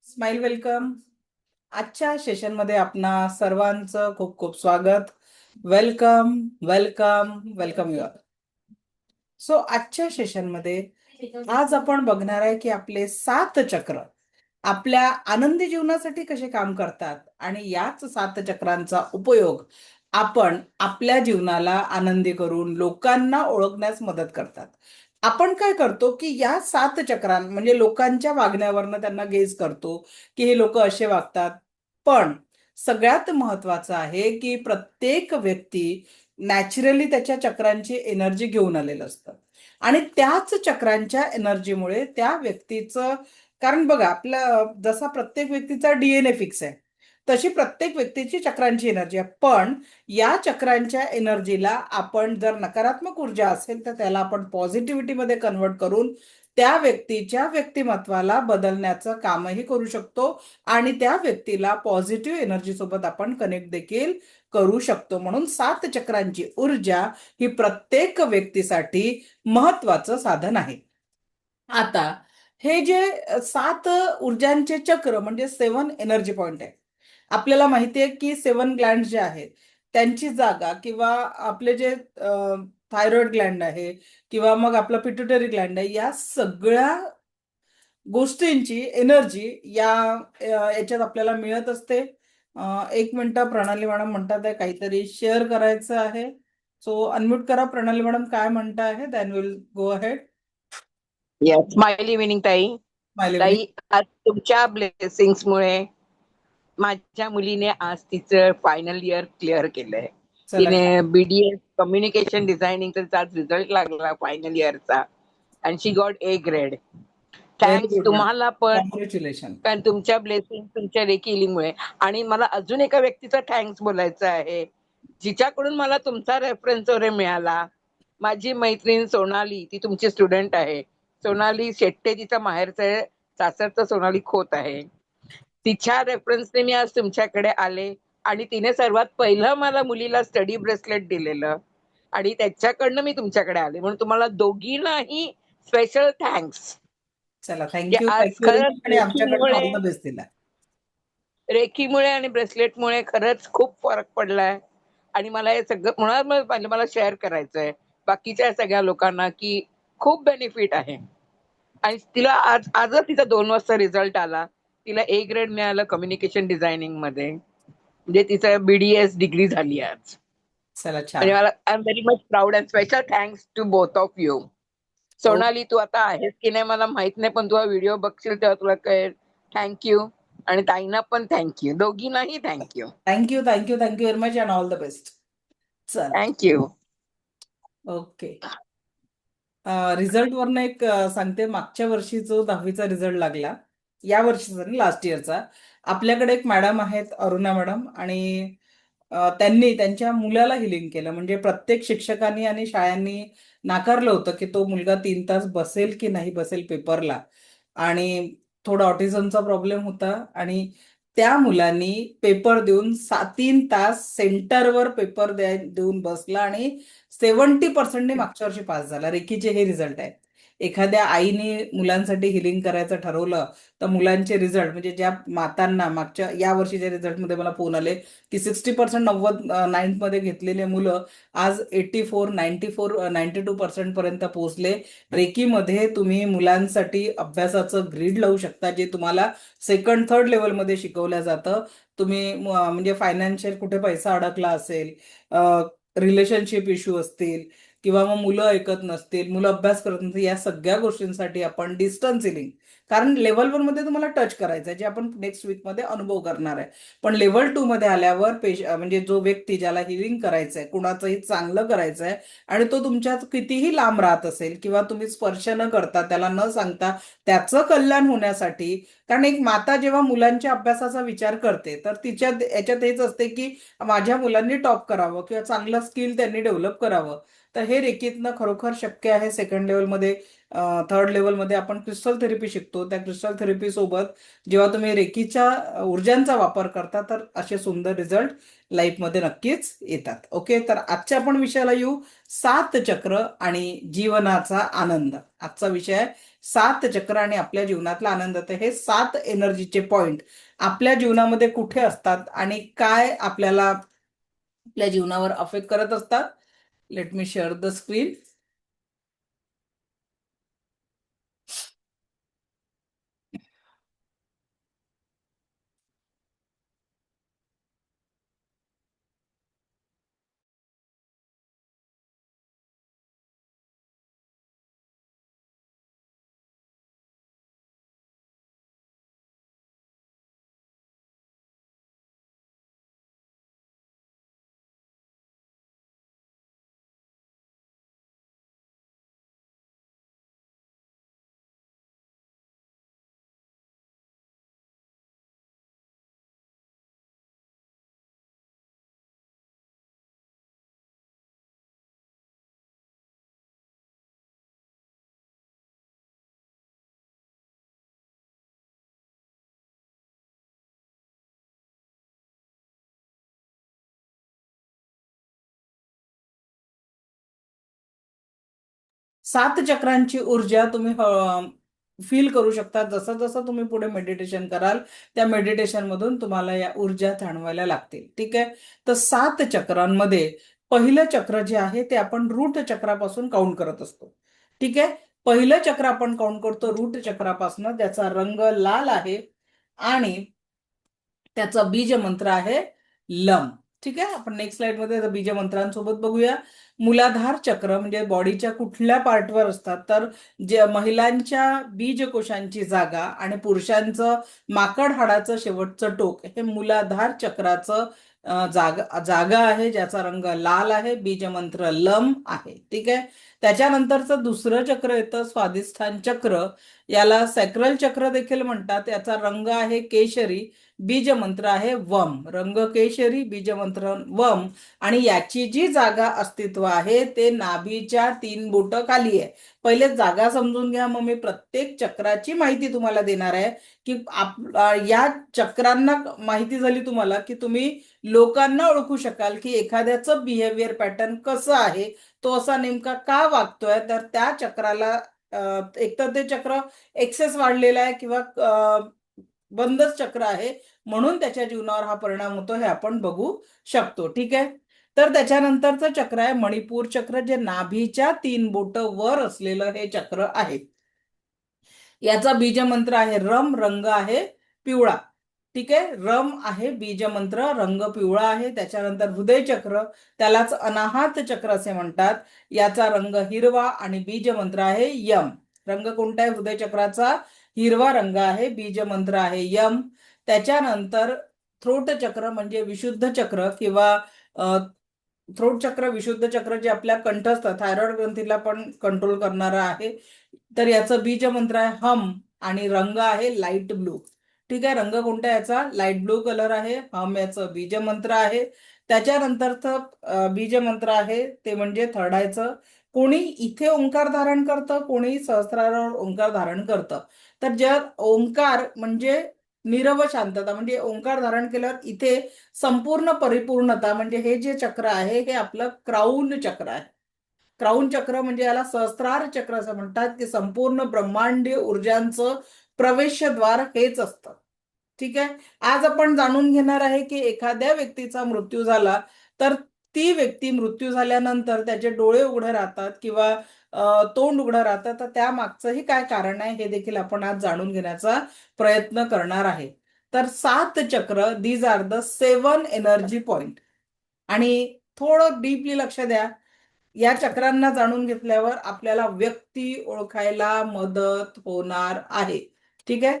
Smile welcome. आजच्या सेशनमध्ये आपणा सर्वांचं खूप खूप स्वागत. Welcome welcome welcome you. So आजच्या सेशनमध्ये आज आपण बघणार आहे की आपले 7 चक्र आपल्या आनंदी जीवनासाठी कसे काम करतात आणि याच 7 चक्रांचा उपयोग आपण आपल्या जीवनाला आनंदी करून लोकांना ओळखण्यास मदत करतात. आपण काय करतो की या 7 चक्रां म्हणजे लोकांच्या वागण्यावरनं त्यांना गेज करतो की हे लोक असे वागतात. पण सगळ्यात महत्वाचं आहे की प्रत्येक व्यक्ती नॅचरली त्याच्या चक्रांची एनर्जी घेऊन आलेलं असतं आणि त्याच चक्रांच्या एनर्जीमुळे त्या व्यक्तीचं, कारण बघा आपलं जसा प्रत्येक व्यक्तीचा डीएनए फिक्स आहे तशी प्रत्येक व्यक्तीची चक्रांची एनर्जी आहे. पण या चक्रांच्या एनर्जीला आपण जर नकारात्मक ऊर्जा असेल तर त्याला आपण पॉझिटिव्हिटीमध्ये कन्वर्ट करून त्या व्यक्तीच्या व्यक्तिमत्वाला बदलण्याचं कामही करू शकतो आणि त्या व्यक्तीला पॉझिटिव्ह एनर्जी सोबत आपण कनेक्ट देखील करू शकतो. म्हणून 7 चक्रांची ऊर्जा ही प्रत्येक व्यक्तीसाठी महत्वाचं साधन आहे. आता हे जे 7 ऊर्जांचे चक्र म्हणजे 7 एनर्जी पॉइंट आहे. आपल्याला माहिती आहे की 7 ग्लँड जे आहेत त्यांची जागा किंवा आपले जे थायरॉइड ग्लँड आहे किंवा मग आपला पिट्युटरी ग्लँड आहे, या सगळ्या गोष्टींची एनर्जी याच्यात आपल्याला मिळत असते. 1 मिनिट, प्रणाली मॅडम म्हणतात आहे काहीतरी शेअर करायचं आहे. सो अनम्यूट करा प्रणाली मॅडम, काय म्हणता आहे, than will go ahead. Yes, smiley evening ताई. मायलेवणी ताई, आज तुमच्या ब्लेसिंग्समुळे माझ्या मुलीने आज तिचं फायनल इयर क्लिअर केलंय. चला, तिने बीडीएस कम्युनिकेशन डिझायनिंगचा आज रिझल्ट लागला फायनल इयरचा आणि she got A grade. Very thanks good madam, तुम्हाला पण, कॉंग्रॅच्युलेशन. कारण तुमच्या ब्लेसिंग, तुमच्या रेकी. आणि मला अजून एका व्यक्तीचा थँक्स बोलायचं आहे जिच्याकडून मला तुमचा रेफरन्स वगैरे मिळाला. माझी मैत्रीण सोनाली, ती तुमची स्टुडंट आहे. सोनाली शेट्टे तिचा माहेरचं आहे, सासरचं सोनाली खोत आहे. तिच्या रेफरन्सने मी आज तुमच्याकडे आले आणि तिने सर्वात पहिलं मला मुलीला स्टडी ब्रेसलेट दिलेलं आणि त्याच्याकडनं मी तुमच्याकडे आले. म्हणून तुम्हाला दोघींनाही स्पेशल थँक्स. चला, की थँक्यू आज थँक्यू व्हेरी खरंच मच आणि आमच्याकडनं ऑल द बेस्ट दिला. रेखीमुळे आणि ब्रेसलेटमुळे खरंच खूप फरक पडलाय. आणि मला हे सगळं म्हणून मला शेअर करायचंय बाकीच्या सगळ्या लोकांना की खूप बेनिफिट आहे. आणि तिला आजच तिचा 2 वाजता रिझल्ट आला. तिला ए ग्रेड मिळालं कम्युनिकेशन डिझायनिंग मध्ये, म्हणजे तिचं बीडीएस डिग्री झाली आज. चला, म्हणजे छान. मला I am very much proud and special thanks to both of you. Oh, Sonali, तू आता आहेस की नाही मला माहित नाही, पण तू हा व्हिडिओ बघशील तेव्हा तुला कळेल. थँक्यू. आणि ताईंना पण थँक्यू, दोघींनाही thank you. Thank you thank you thank you very much and all the best. चला, थँक्यू. ओके. रिझल्ट वरनं एक सांगते, मागच्या वर्षी जो 10वीचा रिझल्ट लागला, या वर्षीचा लास्ट इयरचा, आपल्याकडे एक मॅडम आहेत अरुणा मॅडम, आणि त्यांनी त्यांच्या मुलाला हिलिंग केलं. म्हणजे प्रत्येक शिक्षकांनी आणि शाळांनी नाकारलं होतं की तो मुलगा 3 तास बसेल की नाही बसेल पेपरला, आणि थोडा ऑटिझमचा प्रॉब्लेम होता. आणि त्या मुलांनी पेपर देऊन 3 तास सेंटरवर पेपर देऊन बसला आणि 70% मागच्या वर्षी पास झाला. रेकीचे हे रिझल्ट आहेत. एखाद्या आईने मुलांसाठी हिलिंग करायचं ठरवलं तर मुलांचे रिझल्ट, म्हणजे ज्या मातांना मागच्या या वर्षीच्या रिझल्टमध्ये मला फोन आले की 60%, 90 मध्ये घेतलेले मुलं आज 84, 94, 92% पर्यंत पोहोचले. रेकीमध्ये तुम्ही मुलांसाठी अभ्यासाचं ग्रीड लावू शकता जे तुम्हाला सेकंड थर्ड लेवलमध्ये शिकवलं जातं. तुम्ही म्हणजे फायनान्शियल कुठे पैसा अडकला असेल, रिलेशनशिप इश्यू असतील, किंवा मग मुलं ऐकत नसतील, मुलं अभ्यास करत नसतील, या सगळ्या गोष्टींसाठी आपण डिस्टन्स हिलिंग, कारण लेवल 1 मध्ये तुम्हाला टच करायचं आहे जे आपण नेक्स्ट वीक मध्ये अनुभव करणार आहे. पण लेवल 2 मध्ये आल्यावर म्हणजे जो व्यक्ती ज्याला हिलिंग करायचंय, कुणाचंही चांगलं करायचं आहे आणि तो तुमच्यात कितीही लांब राहत असेल किंवा तुम्ही स्पर्श न करता त्याला न सांगता त्याचं कल्याण होण्यासाठी, कारण एक माता जेव्हा मुलांच्या अभ्यासाचा विचार करते तर तिच्या याच्यात हेच असते की माझ्या मुलांनी टॉप करावं किंवा चांगलं स्किल त्यांनी डेव्हलप करावं. तर हे रेकीतनं खरोखर शक्य आहे. सेकंड लेवलमध्ये, थर्ड लेवलमध्ये आपण क्रिस्टल थेरपी शिकतो. त्या क्रिस्टल थेरपी सोबत जेव्हा तुम्ही रेकीच्या ऊर्जांचा वापर करता तर असे सुंदर रिझल्ट लाईफमध्ये नक्कीच येतात. ओके, तर आजच्या आपण विषयाला येऊ, 7 चक्र आणि जीवनाचा आनंद. आजचा विषय आहे सात चक्र आणि आपल्या जीवनातला आनंद हे सात एनर्जीचे पॉइंट आपल्या जीवनामध्ये कुठे असतात आणि काय आपल्याला आपल्या जीवनावर अफेक्ट करत असतात. Let me share the screen. 7 चक्रांची ऊर्जा तुम्ही फील करू शकता. जसं जसं तुम्ही पुढे मेडिटेशन कराल त्या मेडिटेशन मधून तुम्हाला या ऊर्जा जाणवायला लागतील. ठीक आहे. तर 7 चक्रांमध्ये पहिलं चक्र जे आहे ते आपण रूट चक्रापासून काउंट करत असतो. ठीक आहे. पहिलं चक्र आपण काउंट करतो रूट चक्रापासून. त्याचा रंग लाल आहे आणि त्याचा बीज मंत्र आहे लम. ठीक आहे. आपण नेक्स्ट स्लाइड मध्ये बीज मंत्रांसोबत बघूया. मूलाधार चक्र म्हणजे बॉडीच्या कुठल्या पार्टवर असतात तर जे महिलांच्या बीजकोशांची जागा आणि पुरुषांचं माकड हाडाचं शेवटचं टोक हे मूलाधार चक्राचं जागा जागा आहे ज्याचा रंग लाल आहे. बीज मंत्र लम आहे. ठीक आहे. त्याच्यानंतरचं दुसरं चक्र येतं स्वादिष्ठान चक्र. याला सॅक्रल चक्र देखील म्हणतात. याचा रंग आहे केशरी. बीज मंत्र आहे वम. रंग केशरी, बीज मंत्र वम. आणि याची जी जागा अस्तित्व आहे ते नाभीच्या 3 बोट खाली आहे. पहिले जागा समजून घ्या, मग मी प्रत्येक चक्राची माहिती तुम्हाला देणार आहे की या चक्रांना माहिती झाली तुम्हाला की तुम्ही लोकांना ओळखू शकाल की एखाद्याचं बिहेवियर पॅटर्न कसं आहे, तो असा नेमका का वागतोय. तर त्या चक्राला एकतर ते चक्र एक्सेस वाढलेला आहे किंवा बंदच चक्र आहे म्हणून त्याच्या जीवनावर हा परिणाम होतो हे आपण बघू शकतो. ठीक आहे. तर त्याच्यानंतरचं चक्र आहे मणिपूर चक्र जे नाभीच्या 3 बोट वर असलेलं हे चक्र आहे. याचा बीज मंत्र आहे रम. रंग आहे पिवळा. ठीक आहे. रम आहे बीज मंत्र, रंग पिवळा आहे. त्याच्यानंतर हृदय चक्र त्यालाच अनाहत चक्र असे म्हणतात. याचा रंग हिरवा आणि बीज मंत्र आहे यम. रंग कोणता आहे हृदय चक्राचा? हिरवा रंग आहे. बीज मंत्र आहे यम. त्याच्यानंतर थ्रोट चक्र म्हणजे विशुद्ध चक्र किंवा थ्रोट चक्र विशुद्ध चक्र जे आपल्या कंठस्थ थायरॉइड ग्रंथीला पण कंट्रोल करणारं आहे. तर याचं बीज मंत्र आहे हम आणि रंग आहे लाईट ब्लू. ठीक आहे. रंग कोणता याचा? लाईट ब्लू कलर आहे. हम याचं बीज मंत्र आहे. त्याच्यानंतरचं बीज मंत्र आहे ते म्हणजे थर्ड आयचं. कोणी इथे ओंकार धारण करतं, कोणी सहस्रारावर ओंकार धारण करतं. तर जर ओंकार म्हणजे निरव शांतता म्हणजे ओंकार धारण केल्यावर इथे संपूर्ण परिपूर्णता म्हणजे हे जे चक्र आहे हे आपलं क्राऊन चक्र आहे. क्राऊन चक्र म्हणजे याला सहस्त्रार चक्र असं म्हणतात की संपूर्ण ब्रह्मांडीय ऊर्जांचं प्रवेशद्वार हेच असतं. ठीक आहे. आज आपण जाणून घेणार आहे की एखाद्या व्यक्तीचा मृत्यू झाला तर ती व्यक्ती मृत्यू झाल्यानंतर त्याचे डोळे उघडे राहतात किंवा तोंड उघडं राहतं. तर त्या मागचंही काय कारण आहे हे देखील आपण आज जाणून घेण्याचा प्रयत्न करणार आहे. तर 7 चक्र these are the 7 energy point. आणि थोडं डीपली लक्ष द्या. या चक्रांना जाणून घेतल्यावर आपल्याला व्यक्ती ओळखायला मदत होणार आहे. ठीक आहे.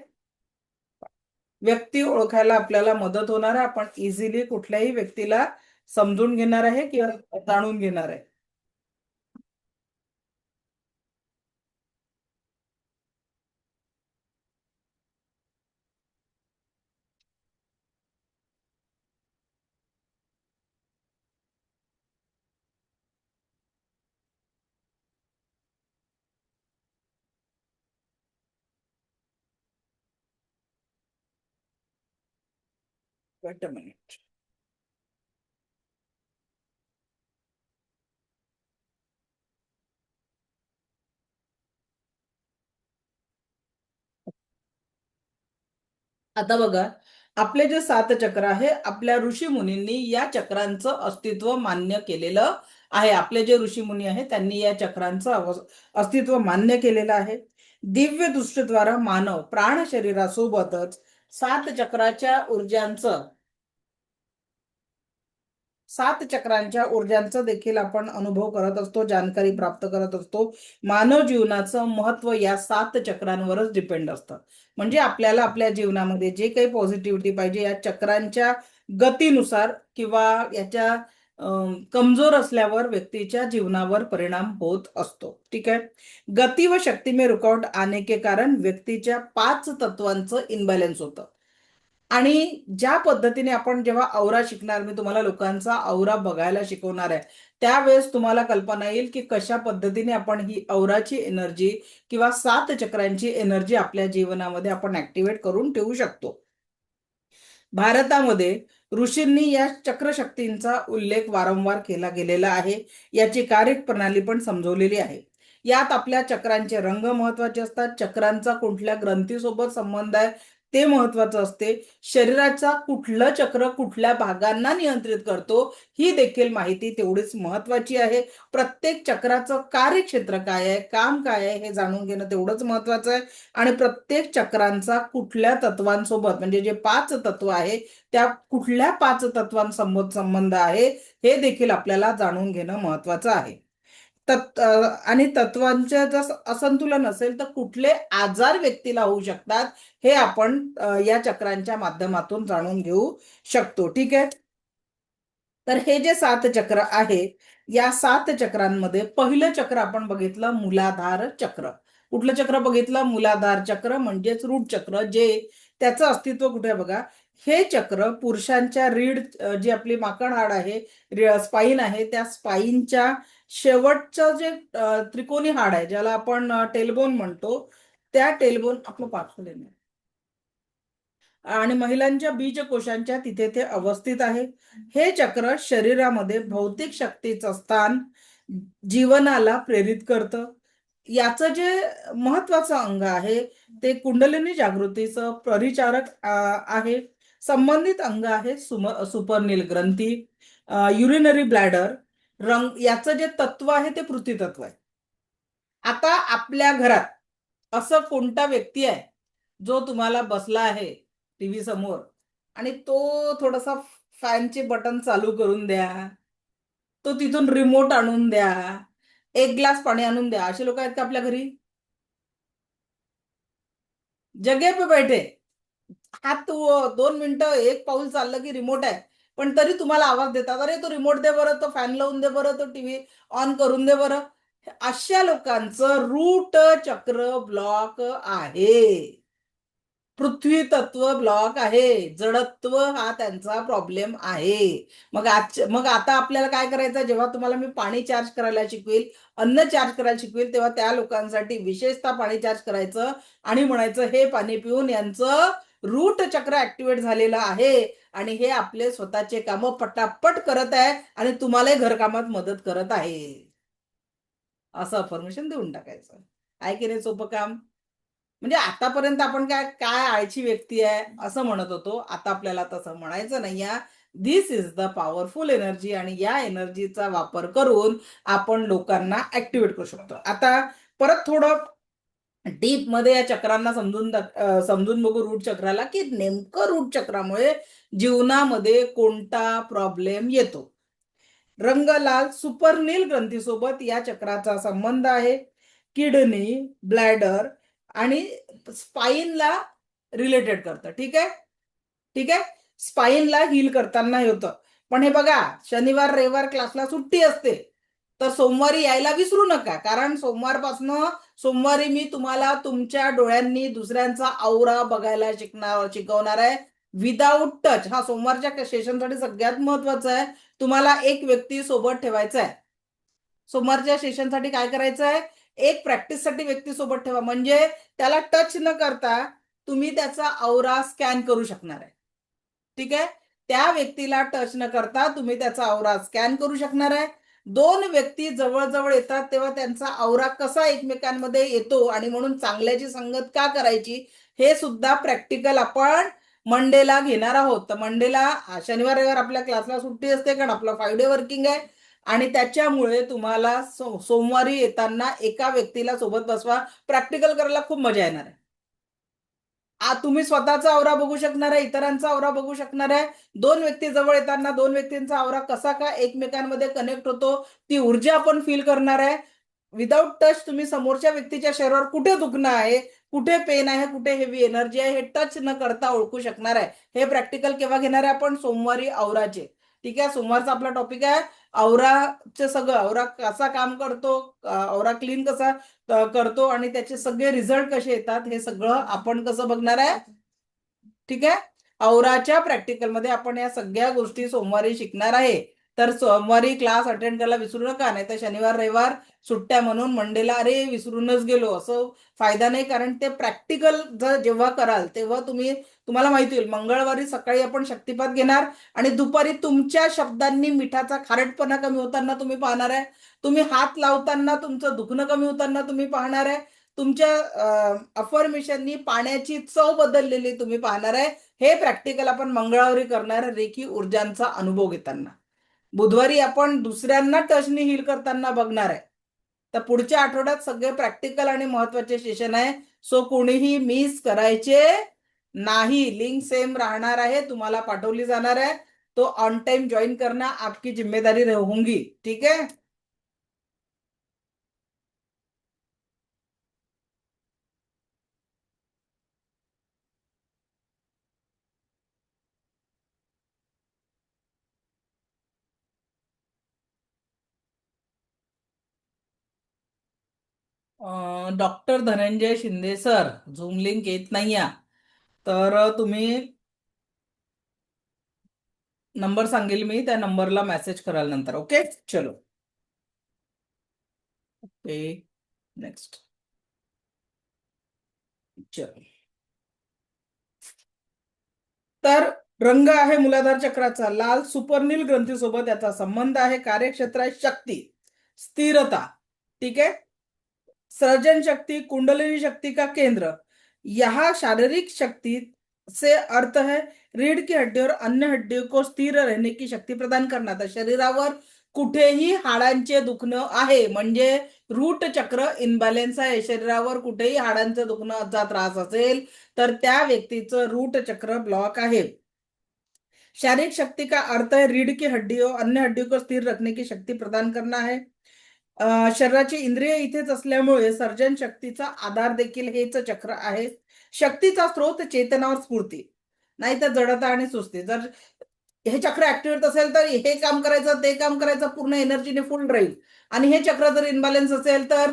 व्यक्ती ओळखायला आपल्याला मदत होणार आहे. आपण इझिली कुठल्याही व्यक्तीला समजून घेणार आहे किंवा जाणून घेणार आहे. Wait a minute. आता बघा, आपले जे 7 चक्र आहे, आपल्या ऋषी मुनींनी या चक्रांचं अस्तित्व मान्य केलेलं आहे. आपले जे ऋषी मुनी आहेत त्यांनी या चक्रांचं अस्तित्व मान्य केलेलं आहे. दिव्य दृष्टीद्वारा मानव प्राण शरीरासोबतच 7 चक्राच्या ऊर्जांचं 7 चक्रांच्या ऊर्जांचा देखील आपण अनुभव करत असतो, जानकारी प्राप्त करत असतो. मानव जीवनाचं महत्व या 7 चक्रांवरच डिपेंड असतं. म्हणजे आपल्याला आपल्या जीवनामध्ये जे काही पॉझिटिव्हिटी पाहिजे या चक्रांच्या गतीनुसार किंवा याच्या कमजोर असल्यावर व्यक्तीच्या जीवनावर परिणाम होत असतो. ठीक आहे. गती व शक्ती में रुकावट आने के कारण व्यक्तीच्या 5 तत्वांचं इनबॅलन्स होतं. आणि ज्या पद्धतीने आपण जेव्हा औरा शिकणार, मी तुम्हाला लोकांचा औरा बघायला शिकवणार आहे, त्यावेळेस तुम्हाला कल्पना येईल की कशा पद्धतीने आपण ही औराची एनर्जी किंवा 7 चक्रांची एनर्जी आपल्या जीवनामध्ये आपण ऍक्टिव्हेट करून ठेवू शकतो. भारतामध्ये ऋषींनी या चक्रशक्तींचा उल्लेख वारंवार केला गेलेला आहे. याची कार्यप्रणाली पण समजवलेली आहे. यात आपल्या चक्रांचे रंग महत्वाचे असतात. चक्रांचा कुठल्या ग्रंथीसोबत संबंध आहे ते महत्वाचं असते. शरीराचा कुठलं चक्र कुठल्या भागांना नियंत्रित करतो ही देखील माहिती तेवढीच महत्वाची आहे. प्रत्येक चक्राचं कार्यक्षेत्र काय आहे, काम काय आहे हे जाणून घेणं तेवढंच महत्वाचं आहे. आणि प्रत्येक चक्रांचा कुठल्या तत्वांसोबत म्हणजे जे 5 तत्व आहे त्या कुठल्या 5 तत्वांसोबत संबंध आहे हे देखील आपल्याला जाणून घेणं महत्वाचं आहे. आणि तत्वांचे जर असंतुलन असेल तर कुठले आजार व्यक्तीला होऊ शकतात हे आपण या चक्रांच्या माध्यमातून जाणून घेऊ शकतो. ठीक आहे. तर हे जे 7 चक्र आहे, या 7 चक्रांमध्ये पहिलं चक्र आपण बघितलं मूलाधार चक्र. कुठलं चक्र बघितलं? मूलाधार चक्र म्हणजेच रूट चक्र, जे त्याचं अस्तित्व कुठे बघा. हे चक्र पुरुषांच्या रीड जी आपली माकड हाड आहे, स्पाईन आहे, त्या स्पाईनच्या शेवटचं जे त्रिकोणी हाड आहे ज्याला आपण टेलबोन म्हणतो, त्या टेलबोन आपलं पाठवले नाही आणि महिलांच्या बीजकोशांच्या तिथे ते अवस्थित आहे. हे चक्र शरीरामध्ये भौतिक शक्तीचं स्थान, जीवनाला प्रेरित करतं. याचं जे महत्वाचं अंग आहे ते कुंडलिनी जागृतीचं परिचारक आहे. संबंधित अंग आहे सुपरनील ग्रंथी, युरिनरी ब्लॅडर. रंग याचं जे तत्व आहे ते पृथ्वी तत्व आहे. आता आपल्या घरात असं कोणता व्यक्ती आहे जो तुम्हाला बसला आहे टीव्ही समोर आणि तो थोडासा फॅनचे बटन चालू करून द्या, तो तिथून रिमोट आणून द्या, एक ग्लास पाणी आणून द्या, असे लोक आहेत का आपल्या घरी? जगे पे बैठे हात तू 2 मिनिटं एक पाऊल चाललं की रिमोट आहे, पण तरी तुम्हाला आवाज देतात, अरे तो रिमोट दे बरं, तो फॅन लावून दे बरं, तो टीव्ही ऑन करून दे बरं. अशा लोकांचं रूट चक्र ब्लॉक आहे. पृथ्वी तत्व ब्लॉक आहे. जडत्व हा त्यांचा प्रॉब्लेम आहे. मग आता आपल्याला काय करायचं? जेव्हा तुम्हाला मी पाणी चार्ज करायला शिकवेल, अन्न चार्ज करायला शिकवेल, तेव्हा त्या लोकांसाठी विशेषतः पाणी चार्ज करायचं आणि म्हणायचं हे पाणी पिऊन यांचं रूट चक्र ऍक्टिव्हेट झालेलं आहे आणि हे आपले स्वतःचे कामं पटापट करत आहे आणि तुम्हालाही घरकामात मदत करत आहे, असं अफर्मेशन देऊन टाकायचं. आहे की नाही सोपं काम? म्हणजे आतापर्यंत आपण काय काय आळशी व्यक्ती आहे असं म्हणत होतो. आता आपल्याला तसं म्हणायचं नाही. दिस इज द पॉवरफुल एनर्जी आणि या एनर्जीचा वापर करून आपण लोकांना ऍक्टिव्हेट करू शकतो. आता परत थोडं डीप मध्ये या चक्रांना समजून बघू रूट चक्राला, की नेमकं रूट चक्रामुळे जीवनामध्ये कोणता प्रॉब्लेम येतो. रंगलाल सुपरनील ग्रंथीसोबत या चक्राचा संबंध आहे. किडनी, ब्लॅडर आणि स्पाईनला रिलेटेड करतं. ठीक आहे. ठीक आहे. स्पाईनला हील करताना हे होतं. पण हे बघा, शनिवार रविवार क्लासला सुट्टी असते, तर सोमवारी यायला विसरू नका, कारण सोमवारी मी तुम्हाला तुमच्या डोळ्यांनी दुसऱ्यांचा औरा बघायला शिकवणार आहे विदाऊट टच. हा सोमवारच्या सेशनसाठी सगळ्यात महत्वाचं आहे. तुम्हाला एक व्यक्ती सोबत ठेवायचा आहे. सोमवारच्या सेशनसाठी काय करायचं आहे? एक प्रॅक्टिससाठी व्यक्ती सोबत ठेवा, म्हणजे त्याला टच न करता तुम्ही त्याचा औरा स्कॅन करू शकणार आहे. ठीक आहे. त्या व्यक्तीला टच न करता तुम्ही त्याचा औरा स्कॅन करू शकणार आहे. 2 व्यक्ती जवळ येतात तेव्हा त्यांचा औरा कसा एकमेकांमध्ये येतो आणि म्हणून चांगल्याची संगत का करायची हे सुद्धा प्रॅक्टिकल आपण मंडेला घेणार आहोत. तर मंडेला शनिवार रविवार आपल्या क्लासला सुट्टी असते कारण आपला 5 डे वर्किंग आहे. आणि त्याच्यामुळे तुम्हाला सोमवारी येताना एका व्यक्तीला सोबत बसवा. प्रॅक्टिकल करायला खूप मजा येणार आहे. तुम्ही स्वतःचा आवरा बघू शकणार आहे, इतरांचा आवरा बघू शकणार आहे. दोन व्यक्ती जवळ येताना दोन व्यक्तींचा आवरा कसा का एकमेकांमध्ये कनेक्ट होतो, ती ऊर्जा आपण फील करणार आहे. विदाउट टच तुम्ही समोरच्या व्यक्तीच्या शरीरावर कुठे दुखणं आहे, कुठे पेन आहे, कुठे हेवी एनर्जी आहे, हे टच न करता ओळखू शकणार आहे. हे प्रॅक्टिकल केव्हा घेणार आहे आपण? सोमवारी आवराचे. ठीक आहे, सोमवारचा आपला टॉपिक आहे आवराचे. सगळं आवरा कसा काम करतो, आवरा क्लीन कसा करतो आणि त्याचे सगळे रिझल्ट कसे येतात, हे सगळं आपण कसं बघणार आहे? ठीक आहे, औराच्या प्रॅक्टिकल मध्ये आपण या सगळ्या गोष्टी सोमवारी शिकणार आहे. तर सोमवारी क्लास अटेंड करायला विसरू नका, नाही तर शनिवार रविवार सुट्ट्या म्हणून मंडेला अरे विसरूनच गेलो असं फायदा नाही. कारण ते प्रॅक्टिकल जेव्हा कराल तेव्हा तुम्हाला माहिती होईल. मंगळवारी सकाळी आपण शक्तिपात घेणार आणि दुपारी तुमच्या शब्दांनी मिठाचा खारटपणा कमी होताना तुम्ही पाहणार आहे. तुम्ही हात लावताना तुमचं दुखणं कमी होताना तुम्ही पाहणार आहे. तुमच्या अफर्मेशननी पाण्याची चव बदललेली तुम्ही पाहणार आहे. हे प्रॅक्टिकल आपण मंगळवारी करणार रेखी ऊर्जांचा अनुभव घेताना. बुधवारी आपण दुसऱ्यांना टचनी हील करताना बघणार आहे. तर पुढच्या आठवड्यात सगळे प्रॅक्टिकल आणि महत्वाचे सेशन आहे. सो कोणीही मिस करायचे नाही. लिंक सेम राहणार आहे, तुम्हाला पाठवली जाणार आहे. तो ऑन टाइम ज्वाइन करना आपकी जिम्मेदारी होंगी. ठीक है. Doctor Dhananjay Shinde sir, zoom link येत नाहीये. तर तुम्ही नंबर सांगेल मी, त्या नंबरला मेसेज कराल नंतर. ओके, चलो. Okay, next. चलो. तर रंग आहे मूलाधार चक्राचा लाल. सुपर्णील ग्रंथीसोबत याचा संबंध आहे. कार्यक्षेत्र आहे शक्ती, स्थिरता. ठीक आहे. सर्जन शक्ती, कुंडलिनी शक्ती का केंद्र. यह शारीरिक शक्ति से अर्थ है रीढ़ की हड्डी और अन्य हड्डियों को स्थिर रहने की शक्ती प्रदान करणार. तर शरीरावर कुठेही हाडांचे दुखणं आहे म्हणजे रूट चक्र इनबॅलेन्स आहे. शरीरावर कुठेही हाडांचं दुखण्याचा त्रास असेल तर त्या व्यक्तीचं रूट चक्र ब्लॉक आहे. शारीरिक शक्ति का अर्थ है रीढ़ की हड्डियों अन्य हड्डियों को स्थिर रखने की शक्ती प्रदान करना है. शरीराची इंद्रिय इथेच असल्यामुळे सर्जन शक्तीचा आधार देखील हेच चक्र आहे. शक्तीचा स्रोत चेतनावर स्फूर्ती, नाही तर जडता आणि सुस्ती. जर हे चक्र ऍक्टिव्हेट असेल तर हे काम करायचं ते काम करायचं पूर्ण एनर्जीने फुल राहील. आणि हे चक्र जर इनबॅलन्स असेल तर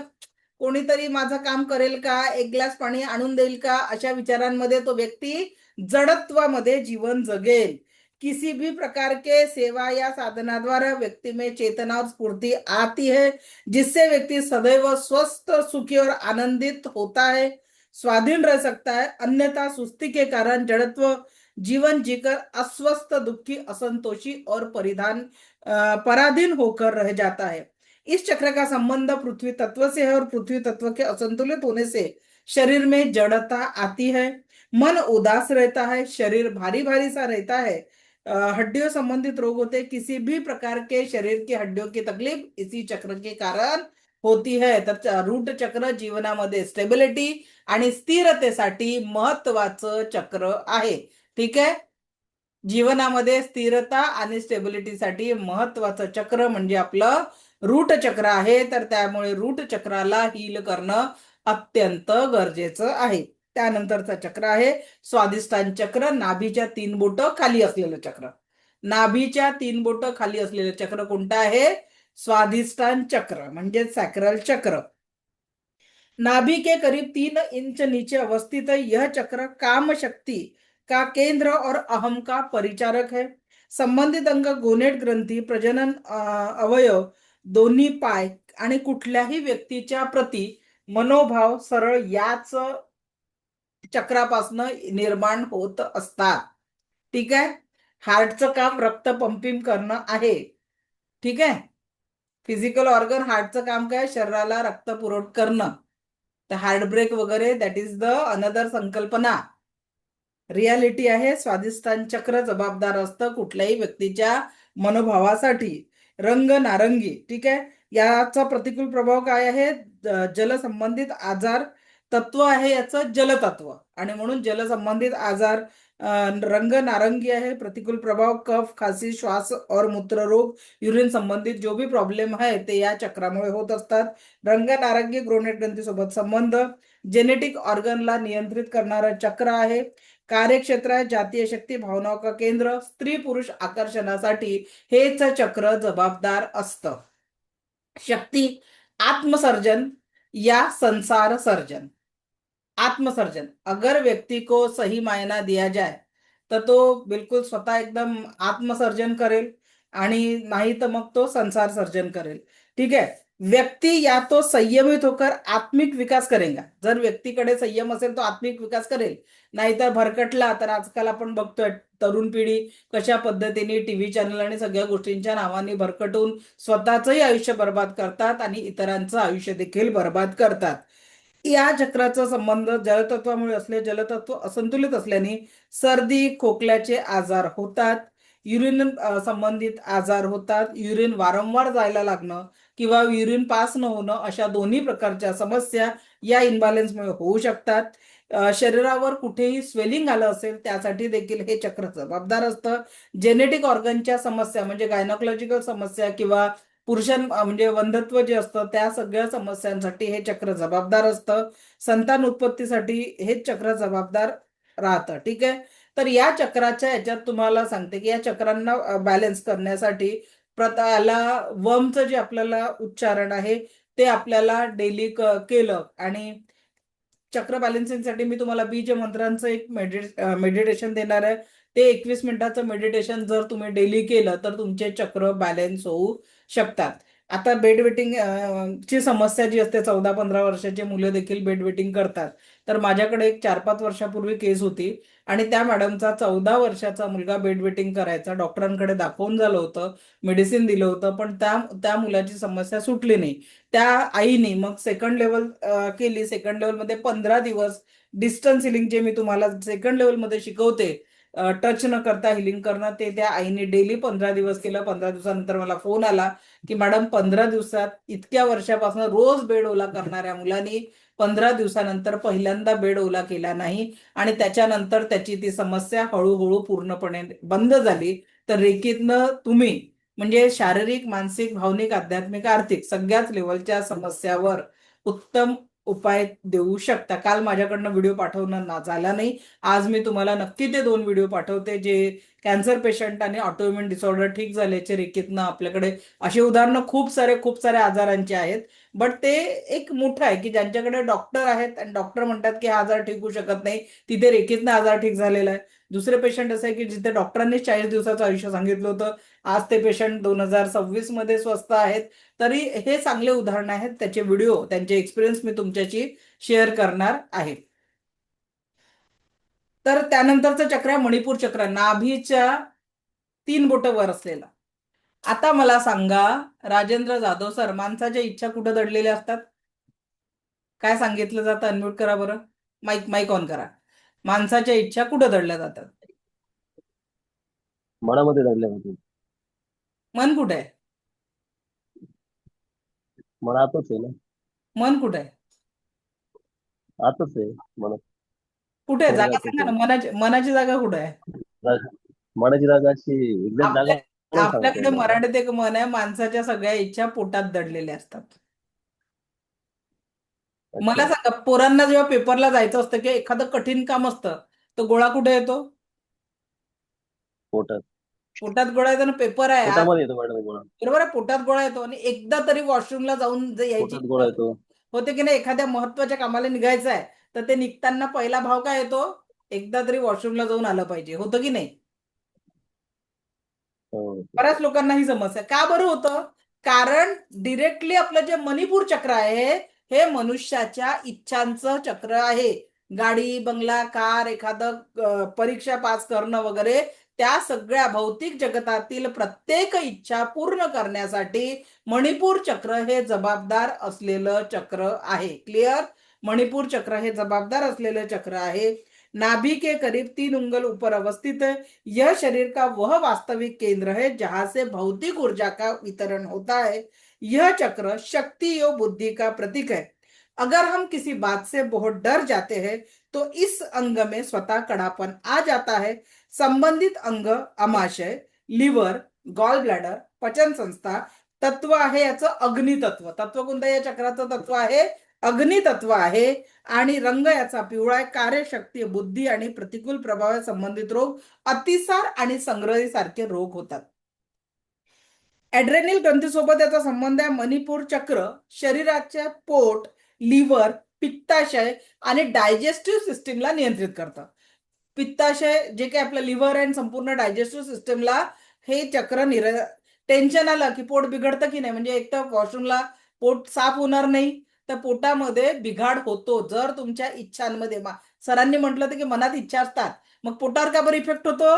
कोणीतरी माझं काम करेल का, एक ग्लास पाणी आणून देईल का, अशा विचारांमध्ये तो व्यक्ती जडत्वामध्ये जीवन जगेल. किसी भी प्रकार के सेवा या साधना द्वारा व्यक्ति में चेतना और स्फूर्ति आती है, जिससे व्यक्ति सदैव स्वस्थ, सुखी और आनंदित होता है, स्वाधीन रह सकता है. अन्यथा सुस्ती के कारण जड़त्व जीवन जीकर अस्वस्थ, दुखी, असंतोषी और पराधीन होकर रह जाता है. इस चक्र का संबंध पृथ्वी तत्व से है और पृथ्वी तत्व के असंतुलित होने से शरीर में जड़ता आती है, मन उदास रहता है, शरीर भारी भारी सा रहता है, हड्डियों संबंधित रोग होते हैं. किसी भी प्रकार के शरीर की हड्डियों की तकलीफ इसी चक्र के कारण होती है. तर रूट चक्र जीवनामध्ये स्टेबिलिटी आणि स्थिरतेसाठी महत्वाचं चक्र आहे. ठीक आहे. जीवनामध्ये स्थिरता आणि स्टेबिलिटीसाठी महत्वाचं चक्र म्हणजे आपलं रूट चक्र आहे. तर त्यामुळे रूट चक्राला हील करणं अत्यंत गरजेचं आहे. त्यानंतरचं चक्र आहे स्वादिष्टान चक्र, नाभीच्या 3 बोटं खाली असलेलं चक्र. नाभीच्या 3 बोटं खाली असलेलं चक्र कोणतं आहे? स्वादिष्टान चक्र म्हणजे सॅक्रल चक्र. नाभि के करीब 3 इंच नीचे अवस्थित है. यह चक्र काम शक्ति का केंद्र और अहम का परिचारक है. संबंधित अंग गोनेट ग्रंथी, प्रजनन अवयव, दोन्ही पाय आणि कुठल्याही व्यक्तीच्या प्रती मनोभाव सरळ याच चक्रापासून निर्माण होत असतात. ठीक आहे. हार्टचं काम रक्त पंपिंग करणं आहे. ठीक आहे. फिजिकल ऑर्गन हार्टचं काम काय? शरीराला रक्त पुरवठा करणं. तर हार्ट ब्रेक वगैरे दॅट इज द अनदर संकल्पना. रियालिटी आहे स्वाधिष्ठान चक्र जबाबदार असतं कुठल्याही व्यक्तीच्या मनोभावासाठी. रंग नारंगी, ठीक आहे. याचा प्रतिकूल प्रभाव काय आहे? जलसंबंधित आजार तत्व आहे याचं जलतत्व, आणि म्हणून जलसंबंधित आजार रंग नारंगी आहे. प्रतिकूल प्रभाव कफ खांसी श्वास और मूत्र रोग युरिन संबंधित जो भी प्रॉब्लेम आहे ते या चक्रामुळे होत असतात. रंग नारंगी ग्रोनेट ग्रंथीसोबत संबंध. जेनेटिक ऑर्गनला नियंत्रित करणारं चक्र आहे. कार्यक्षेत्र आहे जातीय शक्ती भावनाओं का केंद्र. स्त्री पुरुष आकर्षणासाठी हेच चक्र जबाबदार असतं. शक्ती आत्मसर्जन या संसार सर्जन. आत्मसर्जन, अगर व्यक्ति को सही मायना दिया जाए तर तो बिलकुल स्वतः एकदम आत्मसर्जन करेल, आणि नाही तर मग तो संसार सर्जन करेल. ठीक आहे. व्यक्ती या तो संयमित होकर आत्मिक विकास करेगा. जर व्यक्तीकडे संयम असेल तो आत्मिक विकास करेल, नाहीतर भरकटला तर आजकाल आपण बघतोय तरुण पिढी कशा पद्धतीने टीव्ही चॅनल आणि सगळ्या गोष्टींच्या नावाने भरकटून स्वतःचंही आयुष्य बर्बाद करतात आणि इतरांचं आयुष्य देखील बर्बाद करतात. या चक्राचा संबंध जलतत्वामुळे असले. जलतत्व असंतुलित असल्याने सर्दी खोकल्याचे आजार होतात. युरिन संबंधित आजार होतात. युरिन वारंवार जायला लागणं किंवा युरिन पास न होणं अशा दोन्ही प्रकारच्या समस्या या इम्बॅलन्समुळे होऊ शकतात. शरीरावर कुठेही स्वेलिंग आलं असेल त्यासाठी देखील हे चक्र जबाबदार असतं. जेनेटिक ऑर्गनच्या समस्या म्हणजे गायनॉकॉलॉजिकल समस्या किंवा म्हणजे वंध्यत्व जे असतं त्या सगळ्या समस्यांसाठी हे चक्र जबाबदार असतं. संतान उत्पत्तीसाठी हे चक्र जबाबदार राहतं. ठीक आहे. तर या चक्राच्या याच्यात तुम्हाला सांगते की या चक्रांना बॅलन्स करण्यासाठी याला वमचं जे आपल्याला उच्चारण आहे ते आपल्याला डेली केलं, आणि चक्र बॅलन्सिंगसाठी मी तुम्हाला बीज मंत्रांचं एक मेडिटेशन देणार आहे. ते 21 मिनिटाचं मेडिटेशन जर तुम्ही डेली केलं तर तुमचे चक्र बॅलन्स होऊ शकतात. आता बेड वेटिंग ची समस्या जी असते, 14-15 वर्षाची मुलं देखील बेड वेटिंग करतात. तर माझ्याकडे एक 4-5 वर्षापूर्वी केस होती, आणि त्या मॅडमचा 14 वर्षाचा मुलगा बेड वेटिंग करायचा. डॉक्टरांकडे दाखवून झालं होतं, मेडिसिन दिलं होतं, पण त्या त्या मुलाची समस्या सुटली नाही. त्या आईने मग सेकंड लेवल केली. सेकंड लेवलमध्ये 15 दिवस डिस्टन्स हिलिंग जे मी तुम्हाला सेकंड लेवलमध्ये शिकवते, टच न करता हिलिंग करणं, ते त्या आईने डेली 15 दिवस केलं. 15 दिवसानंतर मला फोन आला की मॅडम 15 दिवसात इतक्या वर्षापासून रोज बेड ओला करणाऱ्या मुलांनी 15 दिवसानंतर पहिल्यांदा बेड ओला केला नाही, आणि त्याच्यानंतर त्याची ती समस्या हळूहळू पूर्णपणे बंद झाली. तर रेकीतनं तुम्ही म्हणजे शारीरिक मानसिक भावनिक आध्यात्मिक आर्थिक सगळ्याच लेवलच्या समस्यावर उत्तम उपाय देऊ शकता. काल माझ्याकडनं व्हिडिओ पाठवणं झाला नाही. आज मी तुम्हाला नक्की ते 2 व्हिडिओ पाठवते जे कॅन्सर पेशंट आणि ऑटोइम्युन डिसऑर्डर ठीक झाल्याचे रेकीतनं. आपल्याकडे अशी उदाहरणं खूप सारे आजारांची आहेत. बट ते एक मोठं आहे की ज्यांच्याकडे डॉक्टर आहेत आणि डॉक्टर म्हणतात की हा आजार ठीक होऊ शकत नाही, तिथे रेकीतनं आजार ठीक झालेला आहे. दुसरे पेशंट असे आहे की जिथे डॉक्टरांनी 40 दिवसाचं आयुष्य सांगितलं होतं, आज ते पेशंट 2026 मध्ये स्वस्थ आहेत. तरी हे चांगले उदाहरण आहेत. त्याचे व्हिडिओ त्यांचे एक्सपिरियन्स मी तुमच्याशी शेअर करणार आहे. तर त्यानंतरचं चक्र आहे मणिपूर चक्र, नाभीच्या 3 बोटं वर असलेला. आता मला सांगा राजेंद्र जाधव सर, माणसाच्या इच्छा कुठं दडलेल्या असतात? काय सांगितलं जातं? अनम्यूट करा बरं. माईक माईक ऑन करा. माणसाच्या इच्छा कुठं दडल्या जातात? मनामध्ये दडल्या होते. मन कुठे आहे? मन आतच आहे ना. मन कुठे आहे? आतच आहे मन. कुठे आहे? जागा स्वर्गातच सांगा ना. आहे. मनाची जागा कुठे आहे? जागा- मनाची जागा अशी एक्झॅक्ट जागा आपल्या नाही सांगता आपल्याकडे येणार. मराठीत एक म्हण आहे, माणसाच्या सगळ्या इच्छा पोटात दडलेल्या असतात. मला अच्छा. सांगा, पोरांना जेव्हा पेपरला जायचं असतं किंवा एखादं कठीण काम असतं, तो गोळा कुठे येतो? पोटात. पोटात गोळा येतो ना. पेपर आहे आज, पोटामध्ये येतो मॅडम गोळा. बरोबर आहे, पोटात गोळा येतो. आणि एकदा तरी वॉशरूमला जाऊन यायची पोटात इच्छा गोळा येतो. होते की नाही? एखाद्या महत्वाच्या कामाला निघायचं आहे तर ते निघताना पहिला भाव काय येतो? एकदा तरी वॉशरूमला जाऊन आलं पाहिजे. होतं की नाही? हो. बऱ्याच लोकांना ही समस्या का बरं होतं? कारण डिरेक्टली आपलं जे मणिपूर चक्र आहे हे मनुष्याच्या इच्छांचं चक्र आहे. गाडी बंगला कार एखादं परीक्षा पास करणं वगैरे, त्या सगळ्या भौतिक जगतातील प्रत्येक इच्छा पूर्ण करण्यासाठी मणिपूर चक्र हे जबाबदार असलेलं चक्र आहे. क्लिअर? मणिपूर चक्र हे जबाबदार असलेलं चक्र आहे. नाभि के करीब 3 उंगल ऊपर अवस्थित है। यह शरीर का वह वास्तविक केंद्र है जहां से भौतिक ऊर्जा का वितरण होता है। यह चक्र शक्ति और बुद्धि का प्रतीक है। अगर हम किसी बात से बहुत डर जाते हैं तो इस अंग में स्वतः कड़ापन आ जाता है। संबंधित अंग आमाशय, लिव्हर, गॉल ब्लॅडर, पचन संस्था तत्व आहे याचं अग्नितत्व. तत्व कोणतं या चक्राचं तत्व आहे? अग्नितत्व आहे. आणि रंग याचा पिवळा आहे. कार्यशक्ती, बुद्धी आणि प्रतिकूल प्रभावा संबंधित रोग, अतिसार आणि संग्रही सारखे रोग होतात. ऍड्रेनल ग्रंथीसोबत याचा संबंध आहे. मणिपूर चक्र शरीराच्या पोट, लिव्हर, पित्ताशय आणि डायजेस्टिव्ह सिस्टीमला नियंत्रित करतं. पित्ताशय जे काही आपलं लिव्हर आणि संपूर्ण डायजेस्टिव्ह सिस्टीमला हे चक्र टेन्शन आलं की पोट बिघडतं की नाही, म्हणजे एक तर वॉशरूमला पोट साफ होणार नाही, तर पोटामध्ये बिघाड होतो. जर तुमच्या इच्छांमध्ये सरांनी म्हटलं होतं की मनात इच्छा असतात, मग पोटावर का बरं इफेक्ट होतो?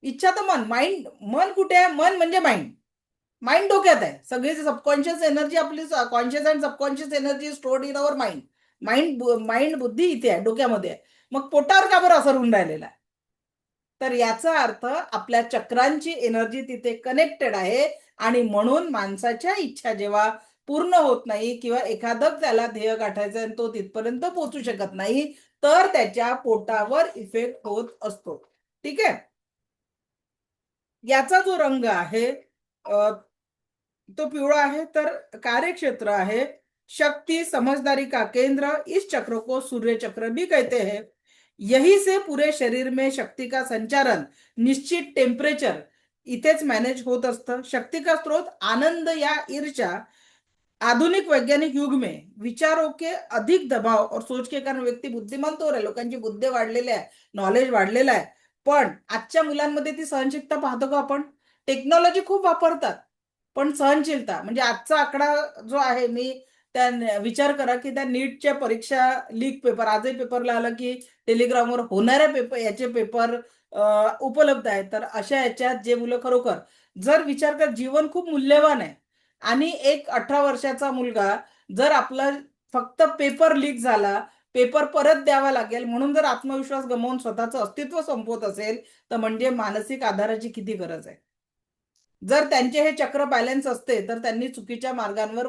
इच्छा तर मन कुठे आहे? मन म्हणजे माइंड डोक्यात आहे. सगळी सबकॉन्शियस एनर्जी आपली conscious and subconscious energy stored in our mind बुद्धी इथे आहे, डोक्यामध्ये आहे. मग पोटावर का बरं असर होऊन राहिलेला आहे? तर याचा अर्थ आपल्या चक्रांची एनर्जी तिथे कनेक्टेड आहे आणि म्हणून माणसाच्या इच्छा जेव्हा पूर्ण होत नाही किंवा एखादं त्याला ध्येय गाठायचं आणि तो तिथपर्यंत पोहोचू शकत नाही, तर त्याच्या पोटावर इफेक्ट होत असतो. ठीक आहे. याचा जो रंग आहे तो पिवळा आहे. तर कार्यक्षेत्र आहे शक्ति, समझदारी का केंद्र. इस चक्र को सूर्य चक्र भी कहते हैं. यही से पूरे शरीर में शक्ति का संचारण, निश्चित टेम्परेचर इथेच मॅनेज होत असतं. शक्ति का स्रोत आनंद या ईर्ष्या. आधुनिक वैज्ञानिक युग में विचारों के अधिक दबाव और सोच के कारण व्यक्ती बुद्धिमंत हो रहे, लोकांची बुद्धी वाढलेली आहे, नॉलेज वाढलेलं आहे. पण आजच्या मुलांमध्ये ती सहनशीलता पाहतो का आपण? टेक्नॉलॉजी खूप वापरतात, पण सहनशीलता म्हणजे आजचा आकडा जो आहे, मी त्या विचार करा की त्या नीटच्या परीक्षा लीक पेपर आजही पेपरला आलं की टेलिग्रामवर होणाऱ्या पेपर याचे पेपर उपलब्ध आहेत. तर अशा याच्यात जे मुलं खरोखर जर विचार कर, जीवन खूप मूल्यवान आहे आणि एक 18 वर्षाचा मुलगा जर आपला फक्त पेपर लीक झाला, पेपर परत द्यावा लागेल म्हणून जर आत्मविश्वास गमावून स्वतःचं अस्तित्व संपवत असेल, तर म्हणजे मानसिक आधाराची किती गरज आहे. जर त्यांचे हे चक्र बॅलन्स असते तर त्यांनी चुकीच्या मार्गांवर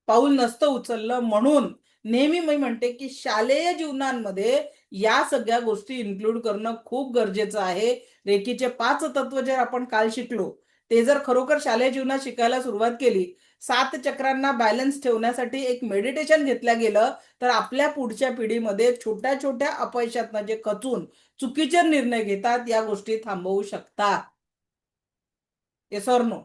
पाऊल नसतं उचललं. म्हणून नेहमी मी म्हणते की शालेय जीवनांमध्ये या सगळ्या गोष्टी इन्क्लूड करणं खूप गरजेचं आहे. रेकीचे 5 तत्व जे आपण काल शिकलो ते जर खरोखर शालेय जीवनात शिकायला सुरुवात केली, 7 चक्रांना बॅलन्स ठेवण्यासाठी एक मेडिटेशन घेतलं गेलं, तर आपल्या पुढच्या पिढीमध्ये छोट्या छोट्या अपयशातनं जे खचून चुकीचे निर्णय घेतात या गोष्टी थांबवू शकतात. Yes or no?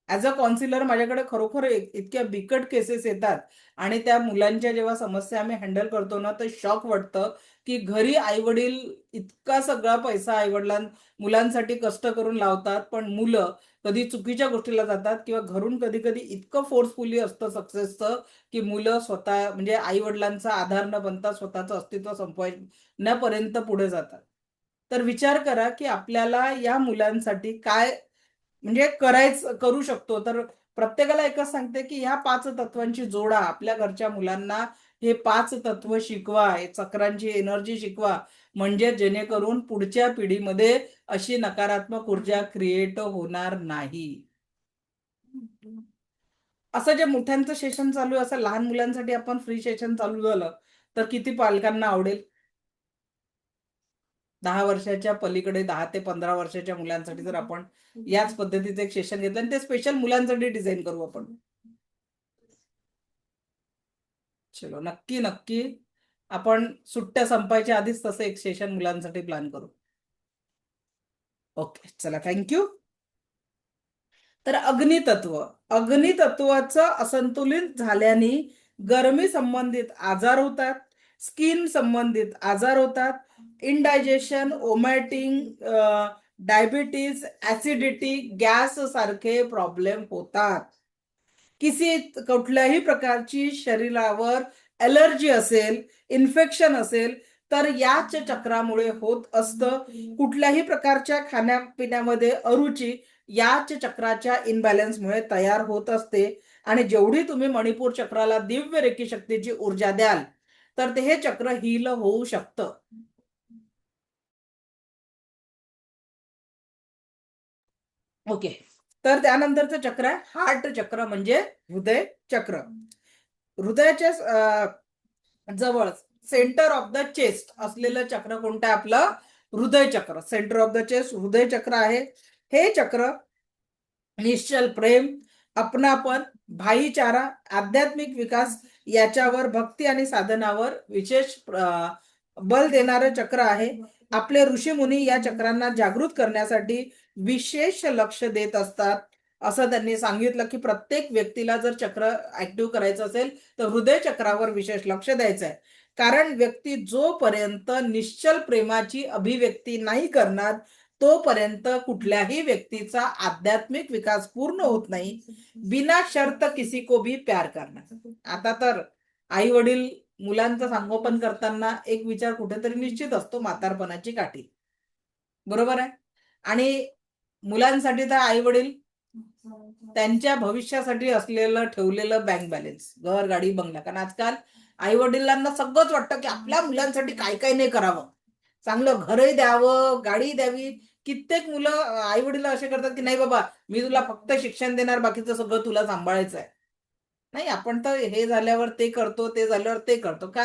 As a counsellor माझ्याकडे खरोखर इतक्या बिकट केसेस येतात आणि त्या मुलांच्या जेव्हा समस्या आम्ही हँडल करतो ना, तर शॉक वाटतं की घरी आई-वडील इतका सगळा पैसा मुलांसाठी कष्ट करून लावतात, पण मुलं कधी चुकीच्या गोष्टीला जातात किंवा घरून कधी-कधी इतकं फोर्सफुली असतं सक्सेसचं, की मुलं स्वतः म्हणजे आई-वडिलांचा आधार न बनता स्वतःचं अस्तित्व संपवण्यापर्यंत पुढे जातात. तर विचार करा की आपल्याला या मुलांसाठी काय म्हणजे करू शकतो. तर प्रत्येकाला एकच सांगते की ह्या 5 तत्वांची जोडा. आपल्या घरच्या मुलांना हे 5 तत्व शिकवा, हे चक्रांची एनर्जी शिकवा, म्हणजे जेणेकरून पुढच्या पिढीमध्ये अशी नकारात्मक ऊर्जा क्रिएट होणार नाही. असं जे मोठ्यांचं सेशन चालू आहे, असं लहान मुलांसाठी आपण फ्री सेशन चालू झालं तर किती पालकांना आवडेल? 10 वर्षाच्या पलीकडे 10 ते 15 वर्षाच्या मुलांसाठी जर आपण याच पद्धतीचं एक सेशन घेतलं आणि ते स्पेशल मुलांसाठी डिझाईन करू आपण. चलो, नक्की नक्की आपण सुट्ट्या संपायच्या आधीच तसं एक सेशन मुलांसाठी प्लॅन करू. ओके, चला, थँक्यू. तर अग्नितत्वाचं असंतुलित झाल्याने गरमी संबंधित आजार होतात, स्किन संबंधित आजार होतात, इनडायजेशन, ओमॅटिंग, डायबिटीज, ऍसिडिटी, गॅस सारखे प्रॉब्लेम होतात. कुठल्याही प्रकारची शरीरावर ॲलर्जी असेल, इन्फेक्शन असेल, तर याच चक्रामुळे होत असतं. कुठल्याही प्रकारच्या खाण्यापिण्यामध्ये अरुची याच चक्राच्या इनबॅलन्समुळे तयार होत असते. आणि जेवढी तुम्ही मणिपूर चक्राला दिव्य रेकी शक्तीची ऊर्जा द्याल, तर ते हे चक्र हील होऊ शकतं. ओके. तर त्यानंतरचं चक्र आहे हार्ट चक्र, म्हणजे हृदय चक्र. हृदयाच्या जवळ सेंटर ऑफ द चेस्ट असलेलं चक्र कोणतं आहे? आपलं हृदय चक्र. सेंटर ऑफ द चेस्ट हृदय चक्र आहे. हे चक्र निश्चल प्रेम, अपनापन, भाईचारा, आध्यात्मिक विकास याच्यावर, भक्ती आणि साधनावर विशेष बल देणारं चक्र आहे. आपले ऋषीमुनी या चक्रांना जागृत करण्यासाठी विशेष लक्ष देत असतात. असं त्यांनी सांगितलं की प्रत्येक व्यक्तीला जर चक्र ऍक्टिव्ह करायचं असेल तर हृदय चक्रावर विशेष लक्ष द्यायचं आहे. कारण व्यक्ती जोपर्यंत निश्चल प्रेमाची अभिव्यक्ती नाही करणार तोपर्यंत कुठल्याही व्यक्तीचा आध्यात्मिक विकास पूर्ण होत नाही. बिना शर्त किसी को भी प्यार करना. आता तर आई वडील मुलांचं संगोपन करताना एक विचार कुठेतरी निश्चित असतो, म्हातारपणाची काठी. बरोबर आहे. आणि मुलांसाठी तर आई वडील त्यांच्या भविष्यासाठी असलेलं ठेवलेलं बँक बॅलन्स, घर, गाडी, बंगला. कारण आजकाल आई वडिलांना सगळंच वाटतं की आपल्या मुलांसाठी काय काय नाही करावं, चांगलं घरही द्यावं, गाडी द्यावी. कित्येक मुलं आई वडील असे करतात की नाही बाबा, मी तुला फक्त शिक्षण देणार, बाकीचं सगळं तुला सांभाळायचं आहे. नाही, आपण तर हे झाल्यावर ते करतो, ते झाल्यावर ते करतो. का?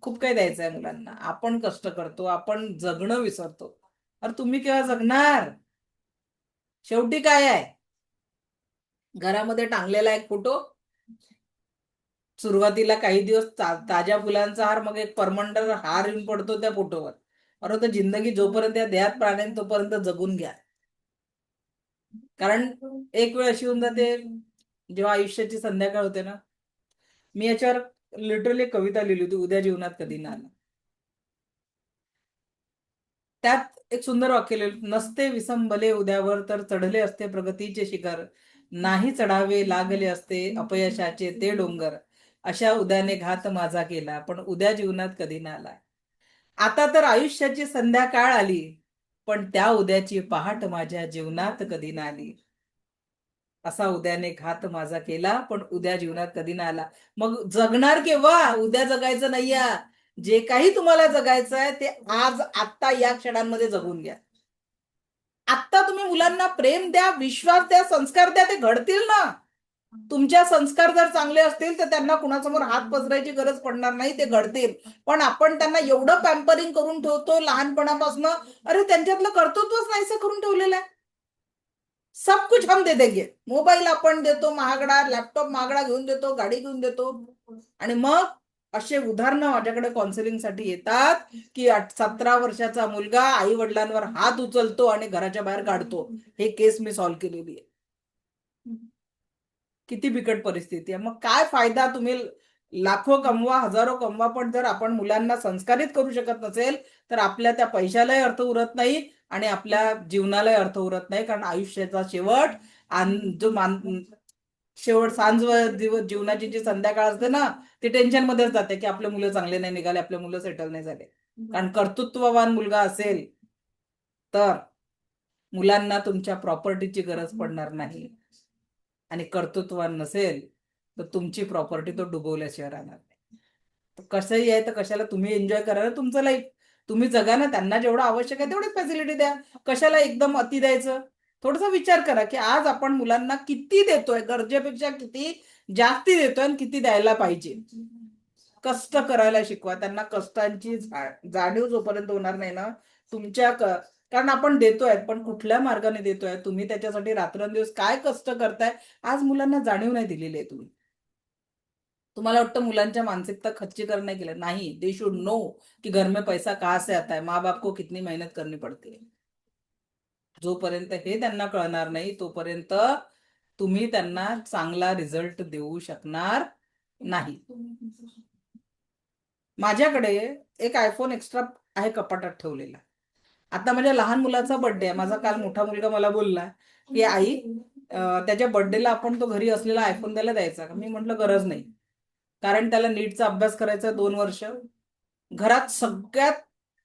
खूप काही द्यायचं आहे मुलांना. आपण कष्ट करतो, आपण जगणं विसरतो. अरे तुम्ही केव्हा जगणार? शेवटी काय आहे, घरामध्ये टांगलेला एक फोटो, सुरुवातीला काही दिवस ताज्या फुलांचा हार, मग एक परमनंट हार येऊन पडतो त्या फोटोवर. अरे तर जिंदगी जोपर्यंत या देहात प्राण आहे तोपर्यंत जगून घ्या. कारण एक वेळ अशी होऊन जाते, जेव्हा आयुष्याची संध्याकाळ होते ना, मी याच्यावर लिटरली कविता लिहिली होती, उद्या जीवनात कधी ना आला. त्यात एक सुंदर वाक्य लिहिलं, नसते विसंबले उद्यावर तर चढले असते प्रगतीचे शिखर, नाही चढावे लागले असते अपयशाचे ते डोंगर, अशा उद्याने घात माझा केला पण उद्या जीवनात कधी ना आला. आता तर आयुष्याची संध्याकाळ आली पण त्या उद्याची पहाट माझ्या जीवनात कधी ना आली. असा उद्याने घात माझा केला पण उद्या जीवनात कधी ना आला. मग जगणार केव्हा? उद्या जगायचं नाहीये. जे काही तुम्हाला जगायचं आहे ते आज आत्ता या क्षणांमध्ये जगून घ्या. आत्ता तुम्ही मुलांना प्रेम द्या, विश्वास द्या, संस्कार द्या, ते घडतील ना. तुमच्या संस्कार जर चांगले असतील तर त्यांना कुणासमोर हात पसरायची गरज पडणार नाही, ते घडतील. पण आपण त्यांना एवढं पॅम्परिंग करून ठेवतो लहानपणापासून, अरे त्यांच्यातलं कर्तृत्वच नाहीसं करून ठेवलेलं आहे. सब कुछ हम दे देंगे. मोबाईल आपण देतो महागडा, लॅपटॉप महागडा घेऊन देतो, गाडी घेऊन देतो. आणि मग असे उदाहरणं माझ्याकडे काउन्सिलिंगसाठी येतात की 17 वर्षाचा मुलगा आई वडिलांवर हात उचलतो आणि घराच्या बाहेर काढतो. हे केस मी सॉल्व्ह केलेली आहे. किती बिकट परिस्थिती आहे. मग काय फायदा? तुम्ही लाखो कमवा, हजारो कमवा, पण जर आपण मुलांना संस्कारित करू शकत नसेल तर आपल्या त्या पैशालाही अर्थ उरत नाही आणि आपल्या जीवनालाही अर्थ उरत नाही. कारण आयुष्याचा शेवट शेवट सांज जीवनाची जी संध्याकाळ असते ना, ती टेन्शन मध्येच जाते की आपले मुलं चांगले नाही निघाले, आपले मुलं सेटल नाही झाले. कारण कर्तृत्ववान मुलगा असेल तर मुलांना तुमच्या प्रॉपर्टीची गरज पडणार नाही, आणि कर्तृत्ववान नसेल तर तुमची प्रॉपर्टी तो डुबवल्याशिवाय राहणार नाही. तर कसंही आहे तर कशाला तुम्ही एन्जॉय करा ना तुमचं लाईफ. तुम्ही जगा ना, त्यांना जेवढं आवश्यक आहे तेवढीच फॅसिलिटी द्या. कशाला एकदम अति द्यायचं? थोडासा विचार करा की आज आपण मुलांना किती देतोय, गरजेपेक्षा किती जास्ती देतोय आणि किती द्यायला पाहिजे. कष्ट करायला शिकवा त्यांना. कष्टांची जाणीव जोपर्यंत होणार नाही ना तुमच्या कारण आपण देतोय पण कुठल्या मार्गाने देतोय, तुम्ही त्याच्यासाठी रात्रंदिवस काय कष्ट करताय, आज मुलांना जाणीव नाही दिलेली आहे तुम्ही. तुम्हाला वाटतं मुलांच्या मानसिकता खच्चीकरण नाही केलं, नाही. दे शुड नो कि घर में पैसा कहाँ से आता है, माँ बाप को कितनी मेहनत करनी पड़ती है. जोपर्यंत हे त्यांना कळणार नाही तोपर्यंत तुम्ही त्यांना चांगला रिझल्ट देऊ शकणार नाही. माझ्याकडे एक आयफोन एक्स्ट्रा आहे कपाटात ठेवलेला. आता माझ्या लहान मुलाचा बर्थडे आहे. माझा काल मोठा मुलगा मला बोलला की आई त्याच्या बर्थडेला आपण तो घरी असलेला आयफोन त्याला द्यायचा का? मी म्हटलं गरज नाही. कारण त्याला नीटचा अभ्यास करायचा 2 वर्ष. घरात सगळ्यात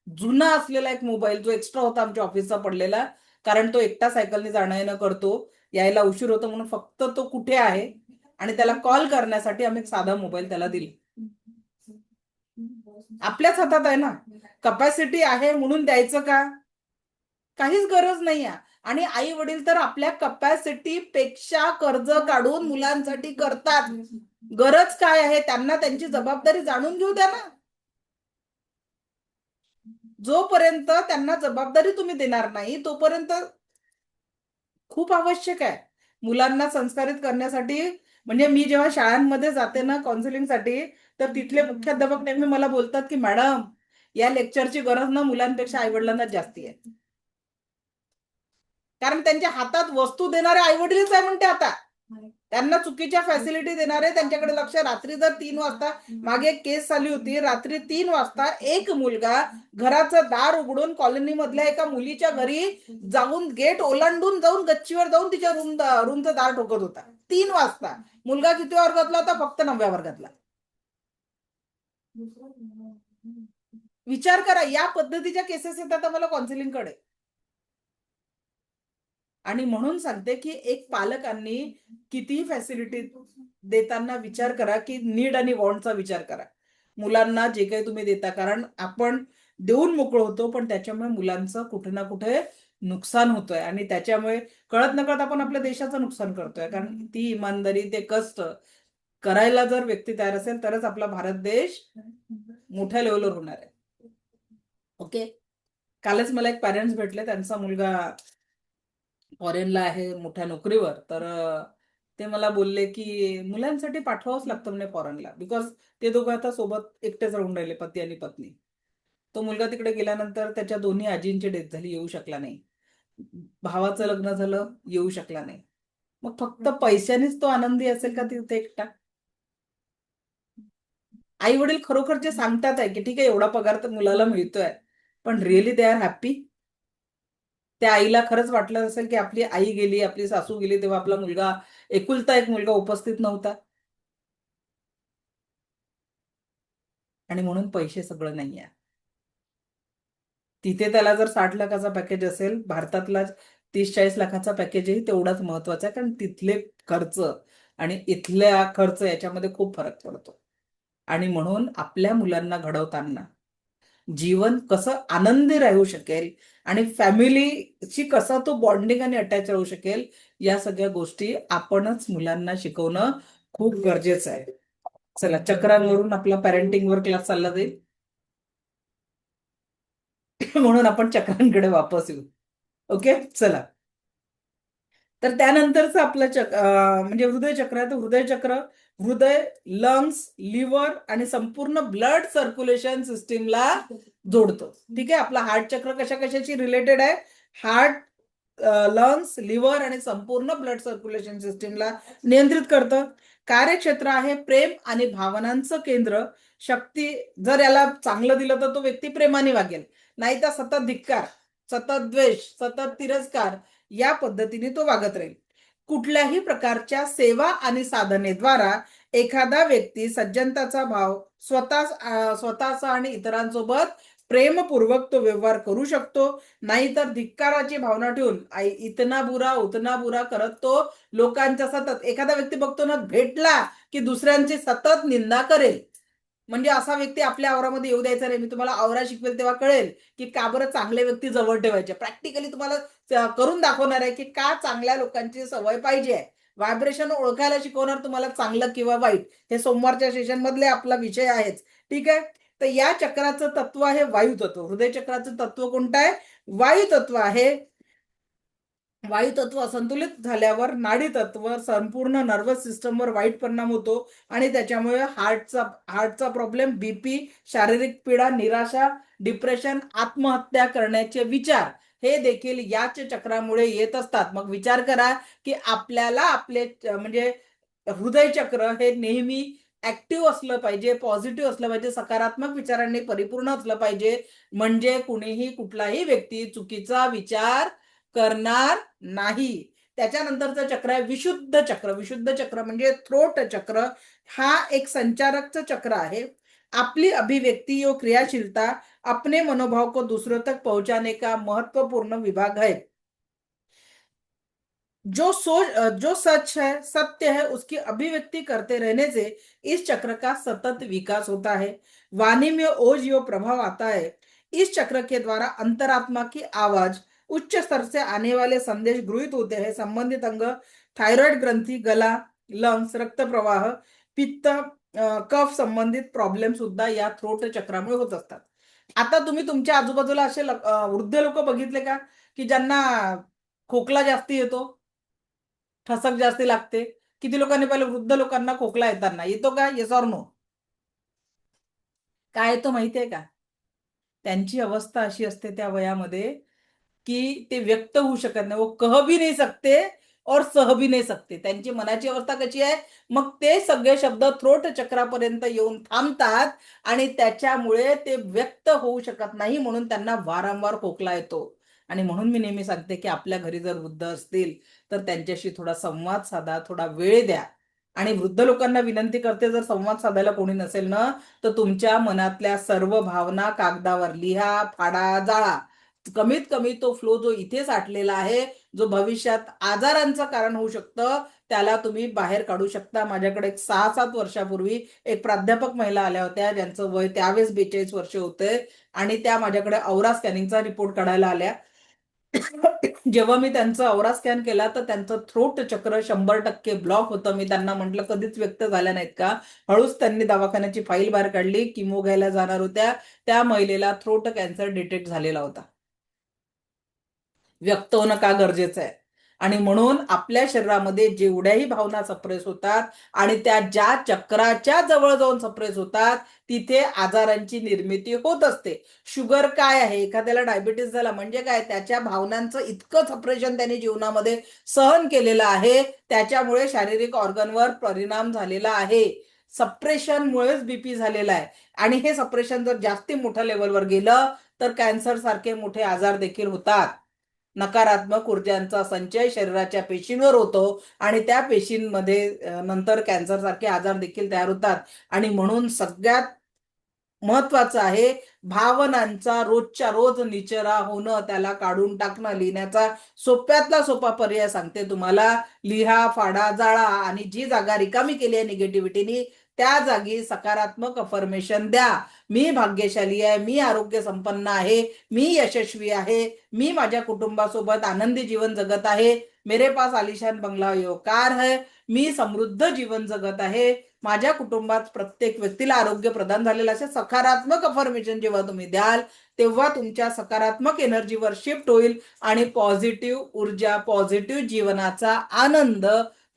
जुना असलेला एक मोबाईल जो एक्स्ट्रा होता आमच्या ऑफिसचा पडलेला, कारण तो एकटा सायकलने जाणं येणं करतो, यायला उशीर होतो म्हणून फक्त तो कुठे आहे आणि त्याला कॉल करण्यासाठी आम्ही एक साधा मोबाईल त्याला दिला. आपल्याच हातात आहे ना. कपॅसिटी आहे म्हणून द्यायचं का? काहीच गरज नाही आहे. आणि आई वडील तर आपल्या कपॅसिटी पेक्षा कर्ज काढून मुलांसाठी करतात. गरज काय आहे? त्यांना त्यांची जबाबदारी जाणून घेऊ द्या ना. जोपर्यंत त्यांना जबाबदारी तुम्ही देणार नाही तोपर्यंत खूप आवश्यक आहे मुलांना संस्कारित करण्यासाठी. म्हणजे मी जेव्हा शाळांमध्ये जाते ना काउन्सिलिंगसाठी, तर तिथले मुख्याध्यापक नेहमी मला बोलतात की मॅडम, या लेक्चरची गरज ना मुलांपेक्षा आईवडिलांना जास्ती आहे. कारण त्यांच्या हातात वस्तू देणारे आईवडीलच आहे म्हणते आता. त्यांना चुकीच्या फॅसिलिटी देणारे, त्यांच्याकडे लक्ष. रात्री जर 3 वाजता, मागे एक केस झाली होती, रात्री 3 वाजता एक मुलगा घराचं दार उघडून कॉलनी मधल्या एका मुलीच्या घरी जाऊन गेट ओलांडून जाऊन गच्चीवर जाऊन तिच्या रूमचं दार ठोकत होता 3 वाजता. मुलगा किती वर्गातला होता? फक्त 9व्या वर्गातला. विचार करा, या पद्धतीच्या केसेस येतात आम्हाला काउन्सिलिंगकडे. आणि म्हणून सांगते की एक पालकांनी कितीही फॅसिलिटी देताना विचार करा की नीड आणि वॉन्टचा विचार करा. मुलांना जे काही तुम्ही देता, कारण आपण देऊन मोकळं होतो पण त्याच्यामुळे मुलांचं कुठे ना कुठे नुकसान होतोय. आणि त्याच्यामुळे कळत नकळत आपण आपल्या देशाचं नुकसान करतोय. कारण ती इमानदारी, ते कष्ट करायला जर व्यक्ती तयार असेल तरच आपला भारत देश मोठ्या लेवलवर होणार आहे. ओके. कालच मला एक पॅरेंट्स भेटले, त्यांचा मुलगा फॉरेनला आहे मोठ्या नोकरीवर. तर ते मला बोलले की मुलांसाठी पाठवावंच लागतं म्हणे फॉरेनला, बिकॉज ते दोघं आता सोबत एकटेच राहून राहिले, पती आणि पत्नी. तो मुलगा तिकडे गेल्यानंतर त्याच्या दोन्ही आजींची डेथ झाली, येऊ शकला नाही. भावाचं लग्न झालं, येऊ शकला नाही. मग फक्त पैशानेच तो आनंदी असेल का तिथे एकटा? आई वडील खरोखर जे सांगतात आहे की ठीक आहे एवढा पगार तर मुलाला मिळतोय, पण रिअली दे आर हॅप्पी? त्या आईला खरंच वाटलं असेल की आपली आई गेली, आपली सासू गेली, तेव्हा आपला मुलगा, एकुलता एक मुलगा उपस्थित नव्हता. आणि म्हणून पैसे सगळं नाहीये. तिथे त्याला जर 60 लाखाचा पॅकेज असेल, भारतातला 30-40 लाखाचा पॅकेजही तेवढाच महत्वाचा आहे. कारण तिथले खर्च आणि इथल्या खर्च याच्यामध्ये खूप फरक पडतो. आणि म्हणून आपल्या मुलांना घडवताना जीवन कसं आनंदी राहू शकेल आणि फॅमिलीशी कसा तो बॉन्डिंग आणि अटॅच राहू शकेल, या सगळ्या गोष्टी आपणच मुलांना शिकवणं खूप गरजेचं आहे. चला, चक्रांवरून आपला पॅरेंटिंगवर क्लास चालला जाईल. म्हणून आपण चक्रांकडे वापस येऊ. ओके, चला. तर त्यानंतरच आपलं म्हणजे हृदय चक्र आहे. तर हृदय चक्र हृदय, लंग्स, लिव्हर आणि संपूर्ण ब्लड सर्क्युलेशन सिस्टीमला जोडतो. ठीक आहे. आपला हार्ट चक्र कशा कशाची रिलेटेड आहे? हार्ट, लंग्स, लिव्हर आणि संपूर्ण ब्लड सर्क्युलेशन सिस्टीमला नियंत्रित करतं. कार्यक्षेत्र आहे प्रेम आणि भावनांचं केंद्र. शक्ती, जर याला चांगलं दिलं तर तो व्यक्ती प्रेमाने वागेल, नाही तर सतत धिक्कार, सतत द्वेष, सतत तिरस्कार, या पद्धतीने तो वागत राहील. कुठल्याही प्रकारच्या सेवा आणि साधनेद्वारा एखादा व्यक्ती सज्जनताचा भाव स्वतःचा आणि इतरांसोबत प्रेमपूर्वक तो व्यवहार करू शकतो. नाहीतर धिक्काराची भावना ठेवून इतना बुरा उतना बुरा करत तो लोकांच्या, सतत एखादा व्यक्ती बघतो ना, भेटला की दुसऱ्यांची सतत निंदा करेल. म्हणजे असा व्यक्ती आपल्या आवरामध्ये येऊ द्यायचा नाही. मी तुम्हाला आवरा शिकवेल तेव्हा कळेल की का बरं चांगले व्यक्ती जवळ ठेवायचे. प्रॅक्टिकली तुम्हाला करून दाखवणार आहे की का चांगल्या लोकांची सवय पाहिजे आहे. व्हायब्रेशन ओळखायला शिकवणार तुम्हाला, चांगलं किंवा वाईट. हे सोमवारच्या सेशन मधले आपला विषय आहेच. ठीक आहे. तर या चक्राचं तत्व आहे वायू तत्व. हृदय चक्राचं तत्व कोणतं आहे? वायू तत्व आहे. वायू तत्व असंतुलित झाल्यावर नाडी तत्व, संपूर्ण नर्वस सिस्टमवर वाईट परिणाम होतो आणि त्याच्यामुळे हार्टचा प्रॉब्लेम, बीपी, शारीरिक पीडा, निराशा, डिप्रेशन, आत्महत्या करण्याचे विचार हे देखील याच चक्रामुळे येत असतात. मग विचार करा की आपल्याला आपले म्हणजे हृदय चक्र हे नेहमी ऍक्टिव्ह असलं पाहिजे, पॉझिटिव्ह असलं पाहिजे, सकारात्मक विचारांनी परिपूर्ण असलं पाहिजे. म्हणजे कुणीही, कुठलाही व्यक्ती चुकीचा विचार करणार नाही. त्याच्यानंतरचं चक्र आहे विशुद्ध चक्र. विशुद्ध चक्र म्हणजे थ्रोट चक्र. हा एक संचारकचं चक्र आहे. आपली अभिव्यक्ति और क्रियाशीलता अपने मनोभाव को दूसरों तक पहुंचाने का महत्वपूर्ण विभाग है. जो सच है, सत्य है, उसकी अभिव्यक्ति करते रहने से इस चक्र का सतत विकास होता है। वाणी में ओज यो प्रभाव आता है। इस चक्र के द्वारा अंतरात्मा की आवाज, उच्च स्तर से आने वाले संदेश गृहीत होते हैं। संबंधित अंग, थायरॉइड ग्रंथी, गला, लंग्स, रक्त प्रवाह, पित्त, कफ संबंधित प्रॉब्लेम सुद्धा या थ्रोट चक्रामुळे होत असतात. आता तुम्ही तुमच्या आजूबाजूला असे वृद्ध लोक बघितले का, की ज्यांना खोकला जास्ती येतो, ठसक जास्ती लागते? किती लोकांनी पाहिलं वृद्ध लोकांना खोकला येताना? येतो का? Yes or no? काय येतो माहितीये का? त्यांची अवस्था अशी असते त्या वयामध्ये की ते व्यक्त होऊ शकत नाही. वो कह भी नहीं सकते और सह भी नहीं सकते. त्यांची मनाची अवस्था कशी आहे? मग ते सगळे शब्द थ्रोट चक्रापर्यंत येऊन थांबतात आणि त्याच्यामुळे ते व्यक्त होऊ शकत नाही, म्हणून त्यांना वारंवार खोकला येतो. आणि म्हणून मी नेहमी सांगते की आपल्या घरी जर वृद्ध असतील तर त्यांच्याशी थोडा संवाद साधा, थोडा वेळ द्या. आणि वृद्ध लोकांना विनंती करते, जर संवाद साधायला कोणी नसेल ना, तर तुमच्या मनातल्या सर्व भावना कागदावर लिहा, फाडा, जाळा. कमीत कमी तो फ्लो जो इथे साठलेला आहे, जो भविष्यात आजारांचं कारण होऊ शकतं, त्याला तुम्ही बाहेर काढू शकता. माझ्याकडे एक 6-7 वर्षापूर्वी एक प्राध्यापक महिला आल्या होत्या, ज्यांचं वय त्यावेळेस 42 वर्ष होते आणि त्या माझ्याकडे औरा स्कॅनिंगचा रिपोर्ट काढायला आल्या. जेव्हा मी त्यांचा औरा स्कॅन केला तर त्यांचं थ्रोट चक्र 100% ब्लॉक होतं. मी त्यांना म्हटलं कधीच व्यक्त झाल्या नाहीत का? हळूच त्यांनी दवाखान्याची फाईल बाहेर काढली, किमो घ्यायला जाणार होत्या. त्या महिलेला थ्रोट कॅन्सर डिटेक्ट झालेला होता. व्यक्त होणं का गरजेचं आहे? आणि म्हणून आपल्या शरीरामध्ये जेवढ्याही भावना सप्रेस होतात आणि त्या ज्या चक्राच्या जवळ जाऊन सप्रेस होतात, तिथे आजारांची निर्मिती होत असते. शुगर काय आहे? एखाद्याला डायबिटीस झाला म्हणजे काय? त्याच्या भावनांचं इतकं सप्रेशन त्याने जीवनामध्ये सहन केलेलं आहे, त्याच्यामुळे शारीरिक ऑर्गनवर परिणाम झालेला आहे. सप्रेशनमुळेच बीपी झालेला आहे. आणि हे सप्रेशन जर जास्ती मोठ्या लेवलवर गेलं तर कॅन्सर सारखे मोठे आजार देखील होतात. नकारात्मक ऊर्जांचा संचय शरीराच्या पेशींवर होतो आणि त्या पेशींमध्ये नंतर कॅन्सर सारखे आजार देखील तयार होतात. आणि म्हणून सगळ्यात महत्वाचं आहे भावनांचा रोजच्या रोज निचरा होणं, त्याला काढून टाकणं. लिहिण्याचा सोप्यातला सोपा पर्याय सांगते तुम्हाला, लिहा, फाडा, जाळा आणि जी जागा रिकामी केली आहे निगेटिव्हिटीनी, त्या जागी सकारात्मक अफर्मेशन द्या. मी भाग्यशाली आहे, मी आरोग्य संपन्न आहे, मी यशस्वी आहे, मी माझ्या कुटुंबासोबत आनंदी जीवन जगत आहे, मेरे पास आलिशान बंगला यो कार है, मी समृद्ध जीवन जगत आहे, माझ्या कुटुंबात प्रत्येक व्यक्तीला आरोग्य प्रदान झालेलं. असे सकारात्मक अफर्मेशन जेव्हा तुम्ही द्याल तेव्हा तुमच्या सकारात्मक एनर्जीवर शिफ्ट होईल आणि पॉझिटिव्ह ऊर्जा, पॉझिटिव्ह जीवनाचा आनंद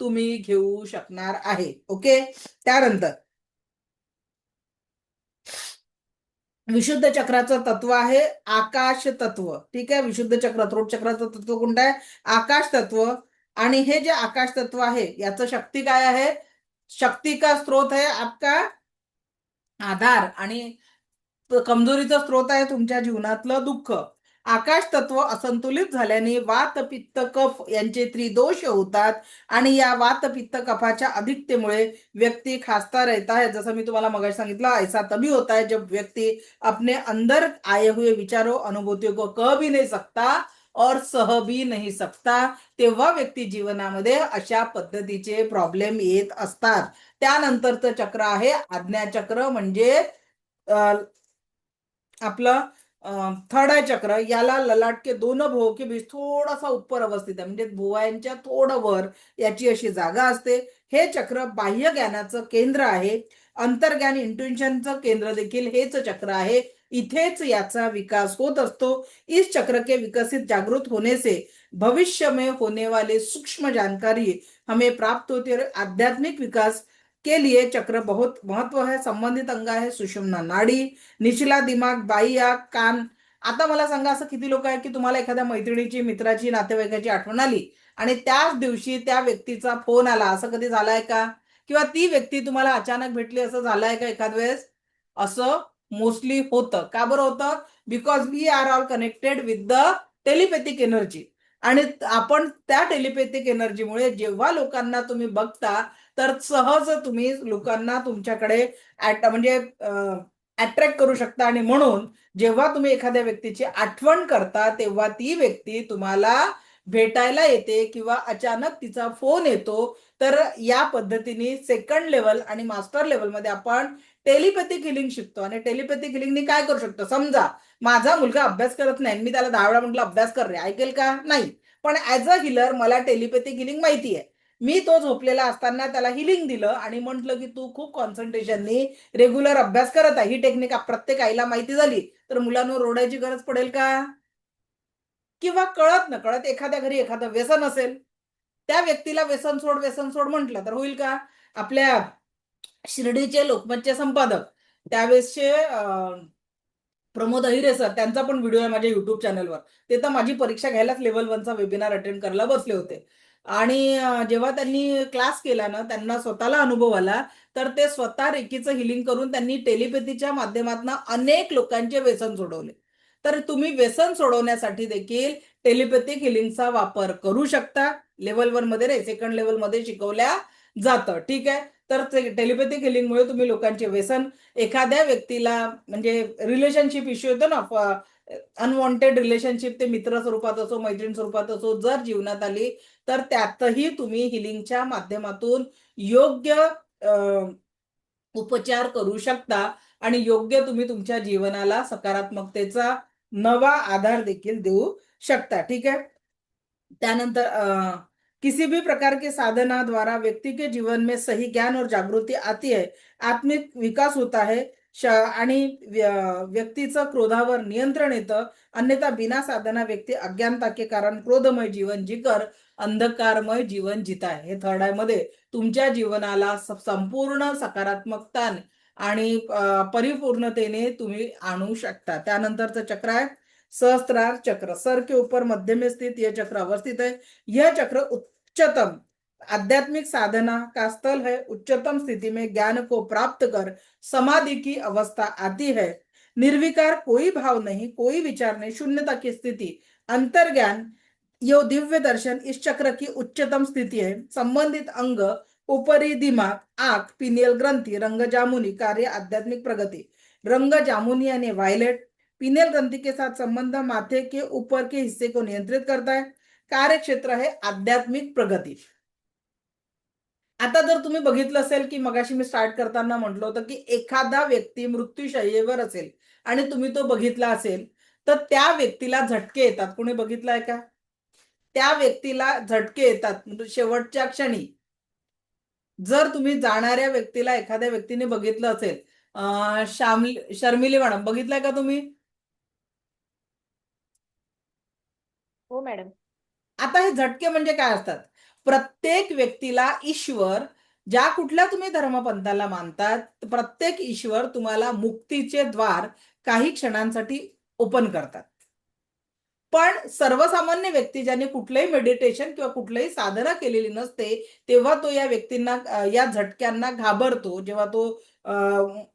तुम्ही घेऊ शकणार आहे. ओके. त्यानंतर विशुद्ध चक्राचं तत्व आहे आकाश तत्व. ठीक आहे. विशुद्ध चक्र, थ्रोट चक्राचं तत्व कोणतं आहे? आकाश तत्व. आणि हे जे आकाश तत्व आहे याचं शक्ती काय आहे? शक्ती का स्रोत है आपका आधार आणि कमजोरीचा स्रोत आहे तुमच्या जीवनातलं दुःख. आकाश तत्व असंतुलित झाल्याने वात, पित्त, कफ यांचे त्रिदोष होतात आणि या वात, पित्त, कफाच्या अधिकतेमुळे व्यक्ती खास्ता रहता है. जसं मी तुम्हाला मगाशी सांगितलं, ऐसा तभी होता है जब व्यक्ति अपने अंदर आए हुए विचारों, अनुभूतियों को कह भी नहीं सकता और सह भी नहीं सकता. तेव्हा व्यक्ती जीवनामध्ये अशा पद्धतीचे प्रॉब्लेम येत असतात. त्यानंतरचं चक्र आहे आज्ञाचक्र, म्हणजे आपलं थर्ड आय चक्र. याला ललाट के दोन भुवों के बीच थोडासा ऊपर अवस्थित आहे, म्हणजे भुवयांच्या थोडं वर याची अशी जागा असते. हे चक्र बाह्य ज्ञानाचं केंद्र आहे. अंतर्ज्ञान, इंट्युशनचं केंद्र देखील हेच चक्र आहे. इथेच याचा विकास होत असतो. इस चक्र के विकसित जागृत होने से भविष्य में होने वाले सूक्ष्म जानकारी हमें प्राप्त होती है. आध्यात्मिक विकास के लिए चक्र बहुत महत्व है. संबंधित अंग आहे सुषुम्ना नाडी, निचला दिमाग, बाह्य कान. आता मला सांगा, असं किती लोक आहेत की तुम्हाला एखाद्या मैत्रिणीची, मित्राची, नातेवाईकाची आठवण आली आणि त्याच दिवशी त्या व्यक्तीचा फोन आला, असं कधी झालंय का? किंवा ती व्यक्ती तुम्हाला अचानक भेटली, असं झालंय का एखाद वेळेस? असं मोस्टली होतं. का बरं होतं? Because we are all connected with the telepathic energy. आणि आपण त्या टेलिपॅथिक एनर्जीमुळे जेव्हा लोकांना तुम्ही बघता तर सहज तुम्ही लोकांना तुमच्याकडे म्हणजे अट्रॅक्ट करू शकता. आणि म्हणून जेव्हा तुम्ही एखाद्या व्यक्तीची आठवण करता तेव्हा ती व्यक्ती तुम्हाला भेटायला येते किंवा अचानक तिचा फोन येतो, तर या पद्धतीने सेकंड लेवल आणि मास्टर लेवलमध्ये आपण टेलिपॅथिक हिलिंग शिकतो. आणि टेलिपॅथिक हिलिंगनी काय करू शकतो, समजा माझा मुलगा अभ्यास करत नाही, मी त्याला 10 वेळा म्हटलं अभ्यास कर रे, ऐकेल का? नाही. पण ऍज अ हिलर मला टेलिपॅथिक हिलिंग माहिती आहे. मी तो झोपलेला असताना त्याला हिलिंग दिलं आणि म्हटलं की तू खूप कॉन्सन्ट्रेशननी रेग्युलर अभ्यास करत आहे. ही टेक्निक प्रत्येक आईला माहिती झाली तर मुलांवर ओरडायची गरज पडेल का? किंवा कळत न कळत एखाद्या घरी एखादं व्यसन असेल, त्या व्यक्तीला व्यसन सोड म्हटलं तर होईल का? आपल्या शिर्डीचे लोकमतचे संपादक त्यावेळेसचे प्रमोद अहिरे सर, त्यांचा पण व्हिडिओ आहे माझ्या युट्यूब चॅनलवर. ते तर माझी परीक्षा घ्यायलाच लेवल 1चा वेबिनार अटेंड करायला बसले होते. आणि जेव्हा त्यांनी क्लास केला ना, त्यांना स्वतःला अनुभव आला, तर ते स्वतः रेकीचं हिलिंग करून त्यांनी टेलिपॅथीच्या माध्यमातून अनेक लोकांचे व्यसन सोडवले. तर तुम्ही व्यसन सोडवण्यासाठी देखील टेलिपॅथिक हिलिंगचा वापर करू शकता. लेवल 1 मध्ये रे, सेकंड लेवल मध्ये शिकवल्या जातं. ठीक आहे. तर टेलिपॅथिक हिलिंगमुळे तुम्ही लोकांचे व्यसन, एखाद्या व्यक्तीला म्हणजे रिलेशनशिप इश्यू येतो ना, अनवॉन्टेड रिलेशनशिप, ते मित्र स्वरूपात असो मैत्रीण स्वरूपात असो, जर जीवनात आली तर त्यातही तुम्ही हिलिंगच्या माध्यमातून योग्य उपचार करू शकता आणि योग्य तुम्ही तुमच्या जीवनाला सकारात्मकतेचा नवा आधार देखील देऊ शकता. ठीक आहे. त्यानंतर किसी भी प्रकार के साधना द्वारा व्यक्ति के जीवन में सही ज्ञान और जागृती आती है, आत्मिक विकास होता है आणि व्यक्तीचं क्रोधावर नियंत्रण येतं. अन्यथा बिना साधना व्यक्ती अज्ञानता के कारण क्रोधमय जीवन जीकर अंधकारमय जीवन जीता है. हे थर्ड आय मध्ये तुमच्या जीवनाला संपूर्ण सकारात्मकता आणि परिपूर्णतेने तुम्ही आणू शकता. त्यानंतरचं चक्र आहे सहस्त्रार चक्र. सर के ऊपर मध्य में स्थित यह चक्र अवस्थित है. यह चक्र उच्चतम आध्यात्मिक साधना का स्थल है. उच्चतम स्थिति में ज्ञान को प्राप्त कर समाधि की अवस्था आती है. निर्विकार, कोई भाव नहीं, कोई विचार नहीं, शून्यता की स्थिति, अंतर्ज्ञान, यो दिव्य दर्शन इस चक्र की उच्चतम स्थिति है. संबंधित अंग ऊपरी दिमाग, आंख, पिनियल ग्रंथि, रंग जामुनी, कार्य आध्यात्मिक प्रगति. रंग जामुनी यानी वायलेट, पिनियल ग्रंथि के साथ संबंध माथे के ऊपर के हिस्से को नियंत्रित करता है. कार्य क्षेत्र है आध्यात्मिक प्रगती. आता जर तुम्ही बघितलं असेल की मगाशी मी स्टार्ट करताना म्हटलं होतं की एखादा व्यक्ती मृत्यूशय्येवर असेल आणि तुम्ही तो बघितला असेल तर त्या व्यक्तीला झटके येतात. कोणी बघितलाय का? त्या व्यक्तीला झटके येतात म्हणजे शेवटच्या क्षणी. जर तुम्ही जाणाऱ्या व्यक्तीला एखाद्या व्यक्तीने बघितलं असेल, शर्मिली मॅडम बघितलंय का तुम्ही? हो मॅडम. आता हे झटके म्हणजे काय असतात? प्रत्येक व्यक्तीला ईश्वर, ज्या कुठल्या तुम्ही धर्मपंथाला मानतात, प्रत्येक ईश्वर तुम्हाला मुक्तीचे द्वार काही क्षणांसाठी ओपन करतात. पण सर्वसामान्य व्यक्ती ज्याने कुठलंही मेडिटेशन किंवा कुठलंही साधना केलेली नसते, तेव्हा तो या व्यक्तींना या झटक्यांना घाबरतो. जेव्हा तो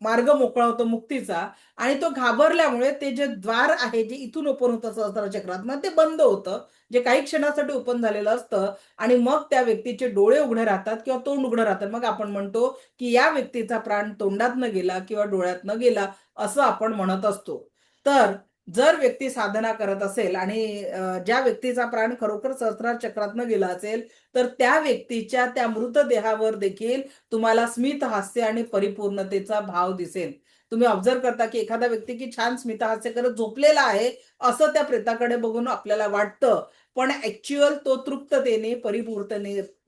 मार्ग मोकळा होतो मुक्तीचा आणि तो घाबरल्यामुळे ते जे द्वार आहे जे इथून ओपन होतं सहस्त्र चक्रातनं, ते बंद होतं, जे काही क्षणासाठी ओपन झालेलं असतं. आणि मग त्या व्यक्तीचे डोळे उघडे राहतात किंवा तोंड उघडं राहतं. मग आपण म्हणतो की या व्यक्तीचा प्राण तोंडातनं गेला किंवा डोळ्यातनं गेला, असं आपण म्हणत असतो. तर जर व्यक्ती साधना करत असेल आणि ज्या व्यक्तीचा प्राण खरोखर सहस्त्रार चक्रातनं गेला असेल, तर त्या व्यक्तीच्या त्या मृतदेहावर देखील तुम्हाला स्मित हास्य आणि परिपूर्णतेचा भाव दिसेल. तुम्ही ऑब्झर्व करता की एखादा व्यक्ती की छान स्मित हास्य करत झोपलेला आहे असं त्या प्रेताकडे बघून आपल्याला वाटतं, पण ऍक्च्युअल तो तृप्ततेने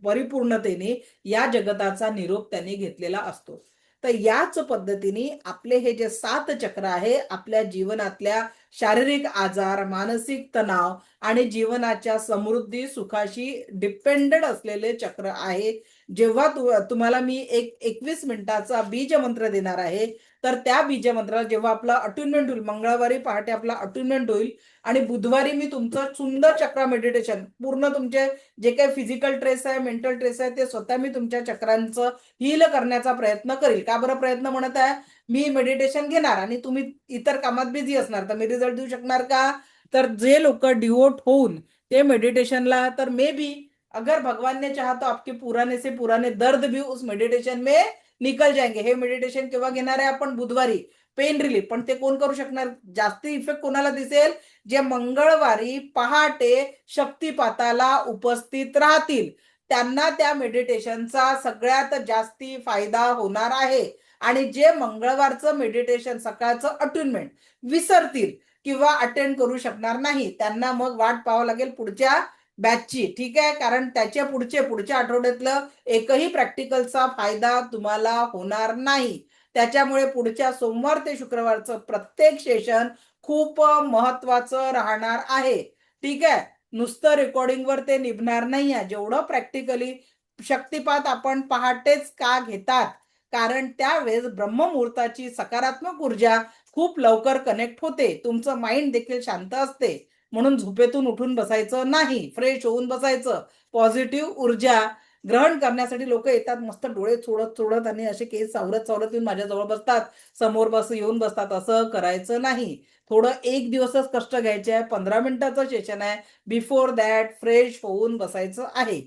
परिपूर्णतेने या जगताचा निरोप त्याने घेतलेला असतो. तर याच पद्धतीने आपले हे जे 7 चक्र आहे आपल्या जीवनातल्या शारीरिक आजार, मानसिक तणाव आणि जीवनाच्या समृद्धी सुखाशी डिपेंडेड असलेले चक्र आहे. जेव्हा तुम्हाला मी एक 21 मिनिटाचा बीज मंत्र देणार आहे, तर त्या बीज मंत्राला जेव्हा आपला अट्युनमेंट होईल, मंगळवारी पहाटे आपला अट्युनमेंट होईल आणि बुधवारी मी तुमचं सुंदर चक्र मेडिटेशन, पूर्ण तुमचे जे काही फिजिकल ट्रेस आहे, मेंटल ट्रेस आहे, ते स्वतः मी तुमच्या चक्रांचं हील करण्याचा प्रयत्न करील. का बरं प्रयत्न म्हणत आहे? मी मेडिटेशन घेणार आणि तुम्ही इतर कामात बिझी असणार, तर मी रिझल्ट देऊ शकणार का? तर जे लोक डिवोट होऊन ते मेडिटेशनला, तर मे बी अगर भगवान ने चाहा तो आपके पुराने से पुराने दर्द भी उस मेडिटेशन में निकल जाएंगे. हे मेडिटेशन केव्हा घेणार आहे आपण? बुधवारी. Pain relief. पण ते कोण करू शकणार? जास्ती इफेक्ट कोणाला दिसेल? जे मंगळवारी पहाटे शक्तिपाताला उपस्थित राहतील त्यांना त्या मेडिटेशनचा सगळ्यात जास्ती फायदा होणार आहे. आणि जे मंगळवारचं मेडिटेशन सकाळचं अट्युनमेंट विसरतील किंवा अटेंड करू शकणार नाही त्यांना मग वाट पाहावं लागेल पुढच्या बॅचची. ठीक आहे, कारण त्याच्या पुढच्या आठवड्यातलं एकही प्रॅक्टिकलचा फायदा तुम्हाला होणार नाही. त्याच्यामुळे पुढच्या सोमवार ते शुक्रवारचं प्रत्येक सेशन खूप महत्वाचं राहणार आहे. ठीक आहे, नुसतं रेकॉर्डिंगवर ते निभणार नाही आहे. जेवढं प्रॅक्टिकली शक्तिपात आपण पहाटेच का घेतात? कारण त्यावेळेस ब्रह्ममुहूर्ताची सकारात्मक ऊर्जा खूप लवकर कनेक्ट होते. तुमचं माइंड देखील शांत असते. म्हणून झोपेतून उठून बसायचं नाही, फ्रेश होऊन बसायचं. पॉझिटिव्ह ऊर्जा ग्रहण करण्यासाठी लोक येतात, मस्त डोळे चोळत चोळत आणि असे केस सावरत सावरत येऊन माझ्याजवळ बसतात, समोर येऊन बसतात. असं करायचं नाही. थोडं एक दिवसच कष्ट घ्यायचे आहे. 15 मिनिटाचं सेशन आहे. बिफोर दॅट फ्रेश होऊन बसायचं आहे.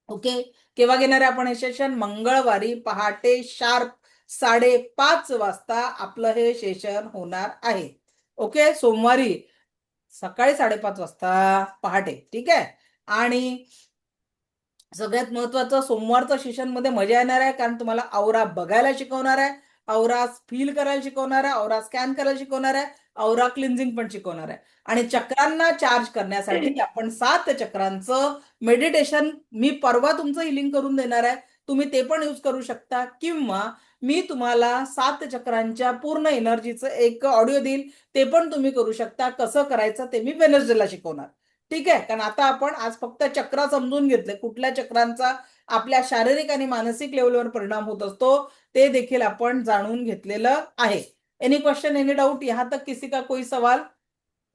ओके, केव्हा घेणार आहे आपण हे सेशन? मंगळवारी पहाटे शार्प 5:30 वाजता आपलं हे सेशन होणार आहे. ओके, सोमवारी सकाळी 5:30 वाजता पहाटे. ठीक आहे, आणि सगळ्यात महत्वाचं सोमवारचं सेशन मध्ये मजा येणार आहे, कारण तुम्हाला औरा बघायला शिकवणार आहे, औरा फील करायला शिकवणार आहे, औरा स्कॅन करायला शिकवणार आहे, औरा क्लिन्झिंग पण शिकवणार आहे. आणि चक्रांना चार्ज करण्यासाठी आपण 7 चक्रांचं मेडिटेशन मी परवा तुमचं हिलिंग करून देणार आहे. तुम्ही ते पण यूज करू शकता, किंवा मी तुम्हाला 7 चक्रांच्या पूर्ण एनर्जीचं एक ऑडिओ देईल, ते पण तुम्ही करू शकता. कसं करायचं ते मी वेनसडेला शिकवणार. ठीक आहे, कारण आता आपण आज फक्त चक्र समजून घेतले, कुठल्या चक्रांचा आपल्या शारीरिक आणि मानसिक लेवलवर परिणाम होत असतो ते देखील आपण जाणून घेतलेलं आहे. Any question, any doubt? यहाँ तक किसी का कोई सवाल?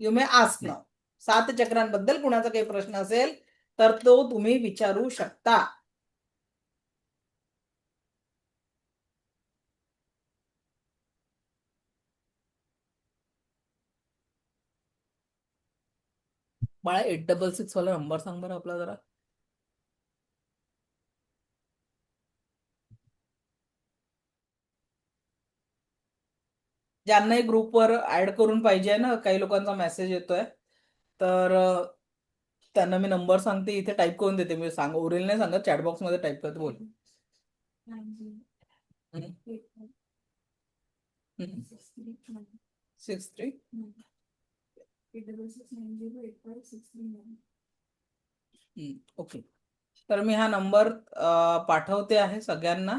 You may ask now. 7 चक्रांबद्दल कुणाचा काही प्रश्न असेल तर तो तुम्ही विचारू शकता. बाळा 866 वाला नंबर सांग बरं आपला जरा. ज्यांनाही ग्रुपवर ऍड करून पाहिजे ना, काही लोकांचा मेसेज येतोय, तर त्यांना मी नंबर सांगते, इथे टाईप करून देते. मी ओरिजिनल नाही सांगत, चॅटबॉक्स मध्ये टाईप करते. बोल. 63. ओके, तर मी हा नंबर पाठवते आहे सगळ्यांना.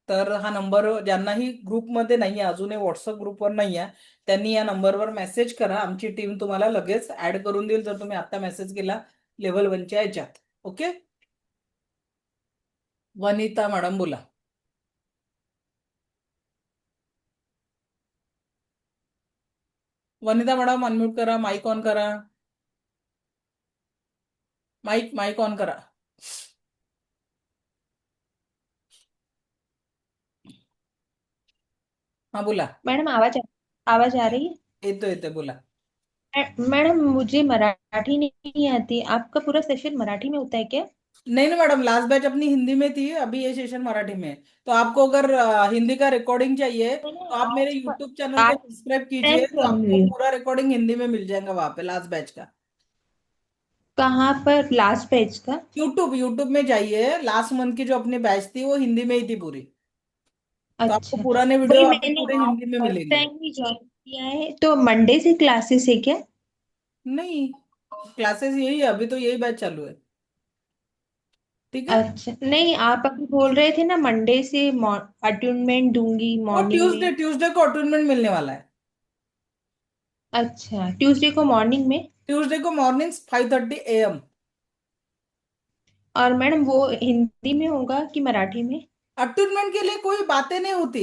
तर हा नंबर ज्यांनाही ग्रुपमध्ये नाही आहे, अजूनही व्हॉट्सअप ग्रुपवर नाही आहे, त्यांनी या नंबरवर मेसेज करा. आमची टीम तुम्हाला लगेच ऍड करून देईल जर तुम्ही आता मेसेज केला लेव्हल 1च्या याच्यात. ओके, वनिता मॅडम बोला. वनिता मॅडम अनम्यूट करा, माईक ऑन करा, माईक ऑन करा. हाँ बोला. मैडम आवाज आ रही है? येतो बोला. मैडम मुझे मराठी नहीं आती, आपका पूरा सेशन मराठी में होता है क्या? नहीं ना मैडम, लास्ट बैच अपनी हिंदी में थी, अभी ये सेशन मराठी में है. तो आपको अगर हिंदी का रिकॉर्डिंग चाहिए तो आप मेरे यूट्यूब चैनल को आज सब्सक्राइब कीजिए, टेंथ तो ज्वाइन आपको हुई है। पूरा रिकॉर्डिंग हिंदी में मिल जाएगा वहां पे लास्ट बैच का. कहाँ पर लास्ट पेज का? यूट्यूब में जाइए, लास्ट मंथ की जो अपनी बैच थी वो हिंदी में ही थी पूरी. तो आपको अच्छा, पुराने वीडियो वही वहाँ पे मैंने पूरे आज हिंदी में फर्स्ट मिलेंगे. टाइम ही ज्वाइन किया है, तो मंडे से क्लासेस है क्या? नहीं, क्लासेस यही है, अभी तो यही बैच चालू है. ठीक है, अच्छा, नहीं आप अभी बोल रहे थे ना मंडे से अट्यूनमेंट दूंगी वो मॉर्निंग ट्यूसडे में। ट्यूसडे को अटेंडमेंट मिलने वाला है. अच्छा, ट्यूसडे को मॉर्निंग में। ट्यूसडे को मॉर्निंग 5:30 AM. और मैडम वो हिंदी में होगा कि मराठी में? अटूनमेंट के लिए कोई बातें नहीं होती,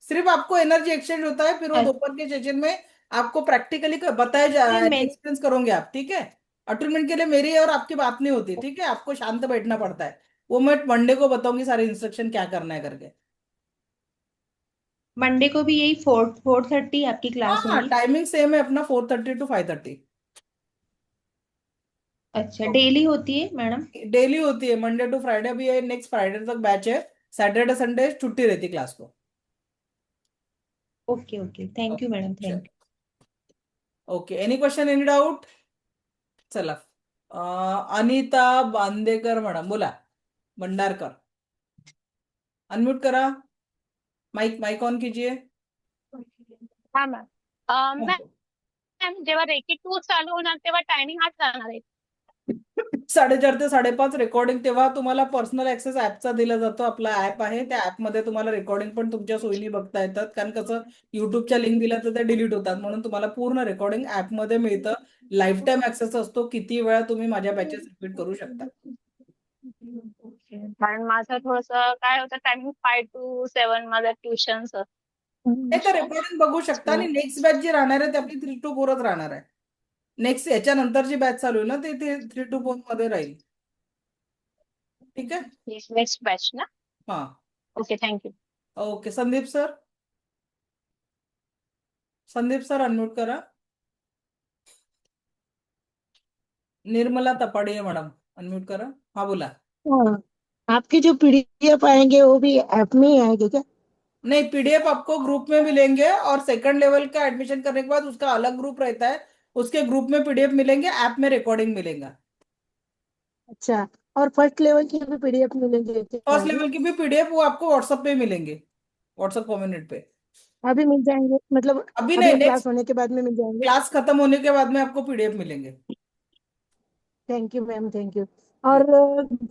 सिर्फ आपको एनर्जी एक्सचेंज होता है. फिर वो अच्छा, दोपहर के सेशन में आपको प्रैक्टिकली बताया जाए, मैं एक्सपीरियंस करोगे आप. ठीक है, अटूनमेंट के लिए मेरी और आपकी बात नहीं होती. ठीक है, आपको शांत बैठना पड़ता है. वो मैं मंडे को बताऊंगी सारे इंस्ट्रक्शन क्या करना है करके. मंडे को भी यही 4:30 आपकी क्लास हाँ, होगी? टाइमिंग सेम है अपना, 4:30 to 5:30. अच्छा, डेली होती है मैडम? डेली होती है, मंडे टू फ्राइडे. अभी ये नेक्स्ट फ्राइडे तक बैच है, सैटरडे संडे छुट्टी रहती क्लास को. Okay okay, thank you madam, thank you. Okay, any question, any doubt? चला, अनिता बांदेकर मॅडम बोला, भंडारकर, अनम्यूट करा, माइक माइक ऑन कीजिए. हाँ मैम. मैम जेव्हा रेकी 2 चालू होणार तेव्हा टायमिंग हाच राहणार आहे. 4:30 ते 5:30 रेकॉर्डिंग. तेव्हा तुम्हाला पर्सनल ऍक्सेस ऍपचा दिला जातो. आपला ऍप आहे, त्या ऍपमध्ये तुम्हाला रेकॉर्डिंग पण तुमच्या सोयीने बघता येतात. कारण कसं युट्यूबच्या लिंक दिल्या तर त्या डिलीट होतात, म्हणून तुम्हाला पूर्ण रेकॉर्डिंग ऍपमध्ये मिळतं. लाईफ टाईम ऍक्सेस असतो, किती वेळा तुम्ही माझ्या बॅचेस रिपीट करू शकता. कारण माझं थोडंसं काय होतं टायमिंग 5 to 7 माझं ट्युशन्स. नाही तर रेकॉर्डिंग बघू शकता. आणि नेक्स्ट बॅच जी राहणार आहे ती आपली 3 to 4च राहणार आहे. नेक्स्ट याच्यानंतर जी बॅच चालू आहे ना, ते 3 to 4 मध्ये राहील. ठीक आहे. नेक्स्ट बॅच ना. हा, okay, thank you. Okay. Sandeep sir, Sandeep sir unmute करा. निर्मला तपाड़े मैडम अनम्यूट करा. हाँ बोला. हाँ, आपके जो पीडीएफ आएंगे वो भी ऐप में ही आएंगे क्या? नहीं, पीडीएफ आपको ग्रुप में मिलेंगे, और सेकंड लेवल का एडमिशन करने के बाद उसका अलग ग्रुप रहता है, उसके ग्रुप में पीडीएफ मिलेंगे, ऐप में रिकॉर्डिंग मिलेगा. अच्छा, और फर्स्ट लेवल की भी पीडीएफ मिलेंगे क्या फर्स्ट अभी? लेवल की भी पीडीएफ वो आपको व्हाट्सएप पे मिलेंगे, व्हाट्सएप कम्युनिटी पे. अभी मिल जाएंगे, मतलब अभी अभी नहीं, क्लास नेक्स्ट होने के बाद में मिल जाएंगे? क्लास खत्म होने के बाद में आपको पीडीएफ मिलेंगे. Thank you ma'am, thank you. और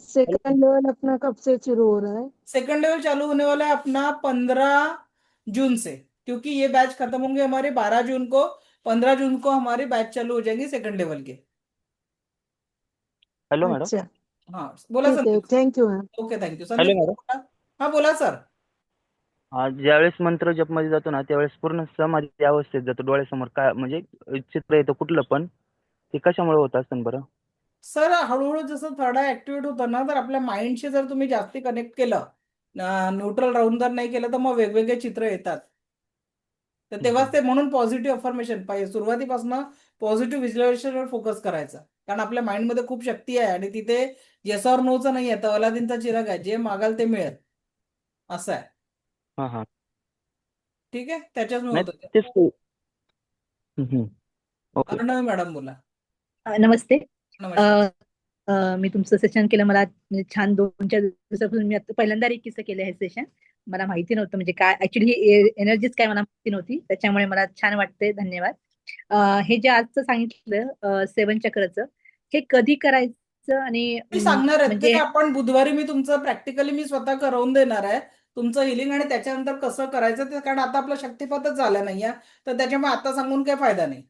सेकंड लेवल अपना कब से शुरू हो रहा है? सेकंड लेवल चालू होने वाला है अपना 15 जून से, क्योंकि ये बैच खत्म होंगे हमारे 12 जून को. 15 जून को हमारे बैच चालू हो जाएंगे सेकंड लेवल के. Hello madam. अच्छा, हाँ बोला ठीक है, Sandeep. Thank you ma'am. Okay, thank you. Hello Sandeep madam. बोला. हाँ बोला सर. ज्यावेळेस मंत्र जपमध्ये जातो ना त्यावेळेस पूर्ण समाधी अवस्थेत जातो. डोळ्यासमोर काय म्हणजे चित्र येतं कुठलं पण, ते कशामुळे होत असेल बरं? सर हळूहळू जसं थोडा ऍक्टिव्हेट होतं ना, तर आपल्या माइंडशी जर तुम्ही जास्ती कनेक्ट केलं, न्यूट्रल राहून जर नाही केलं, तर मग वेगवेगळे चित्र येतात. तर तेव्हाच ते, म्हणून पॉझिटिव्ह अफर्मेशन पाहिजे. सुरुवातीपासून पॉझिटिव्ह व्हिज्युअलायझेशनवर फोकस करायचा. कारण आपल्या माइंडमध्ये खूप शक्ती आहे, आणि तिथे येस और नोचं नाही आहे, तर अलादीनचा चिराग आहे, जे मागाल ते मिळेल असं आहे. हां हां. ठीक आहे, त्याच्याचमुळे नाही होतं ते. तेच. ओके. अर्णव मॅडम बोला. नमस्ते. नमस्कार. मी तुमचं सेशन केलं. मला म्हणजे छान 2-4 दिवसापासून मी आता पहिल्यांदा रेकीचं केलं हे सेशन. मला माहिती नव्हतं म्हणजे काय ऍक्च्युली ही एनर्जीच काय मला माहिती नव्हती, त्याच्यामुळे मला छान वाटते. धन्यवाद. हे जे आजचं सांगितलं 7 चक्रचं, हे कधी करायचं आणि मी सांगणार आहे ते म्हणजे आपण बुधवारी, मी तुमचं प्रॅक्टिकली मी स्वतः करवून देणार आहे तुमचं हिलिंग, आणि त्याच्यानंतर कसं करायचं ते. कारण आता आपला शक्तिपातच झाला नाहीये, तर त्याच्यामुळे आता सांगून काही फायदा नाही.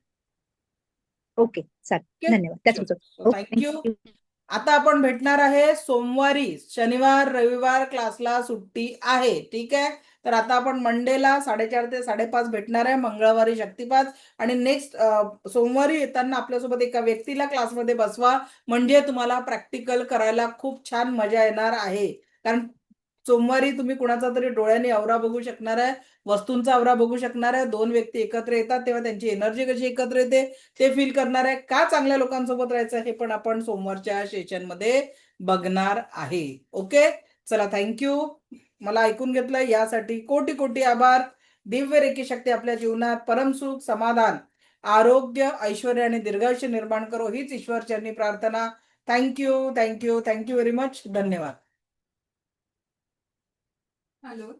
ओके चालेल, धन्यवाद. त्याच होतं. Okay, thank you. थँक्यू. आता आपण भेटणार आहे सोमवारी. शनिवार रविवार क्लासला सुट्टी आहे. ठीक आहे, तर आता आपण मंडेला 4:30 ते 5:30 भेटणार आहे. मंगळवारी शक्तिपात, आणि नेक्स्ट सोमवारी येताना आपल्यासोबत एका व्यक्तीला क्लासमध्ये बसवा, म्हणजे तुम्हाला प्रॅक्टिकल करायला खूप छान मजा येणार आहे. कारण सोमवारी तुम्ही कुणाचा तरी डोळ्यांनी अवरा बघू शकणार आहे, वस्तूंचा अवरा बघू शकणार आहे. 2 व्यक्ती एकत्र येतात तेव्हा त्यांची एनर्जी कशी एकत्र येते ते फील करणार आहे. का चांगल्या लोकांसोबत राहायचं हे पण आपण सोमवारच्या सेशनमध्ये बघणार आहे. ओके, चला, थँक्यू. मला ऐकून घेतलं यासाठी कोटी कोटी आभार. दिव्य रेकी शक्ती आपल्या जीवनात परमसुख, समाधान, आरोग्य, ऐश्वर्य आणि दीर्घायुष्य निर्माण करो, हीच ईश्वरचरणी प्रार्थना. Thank you, thank you, thank you very much. धन्यवाद. हॅलो.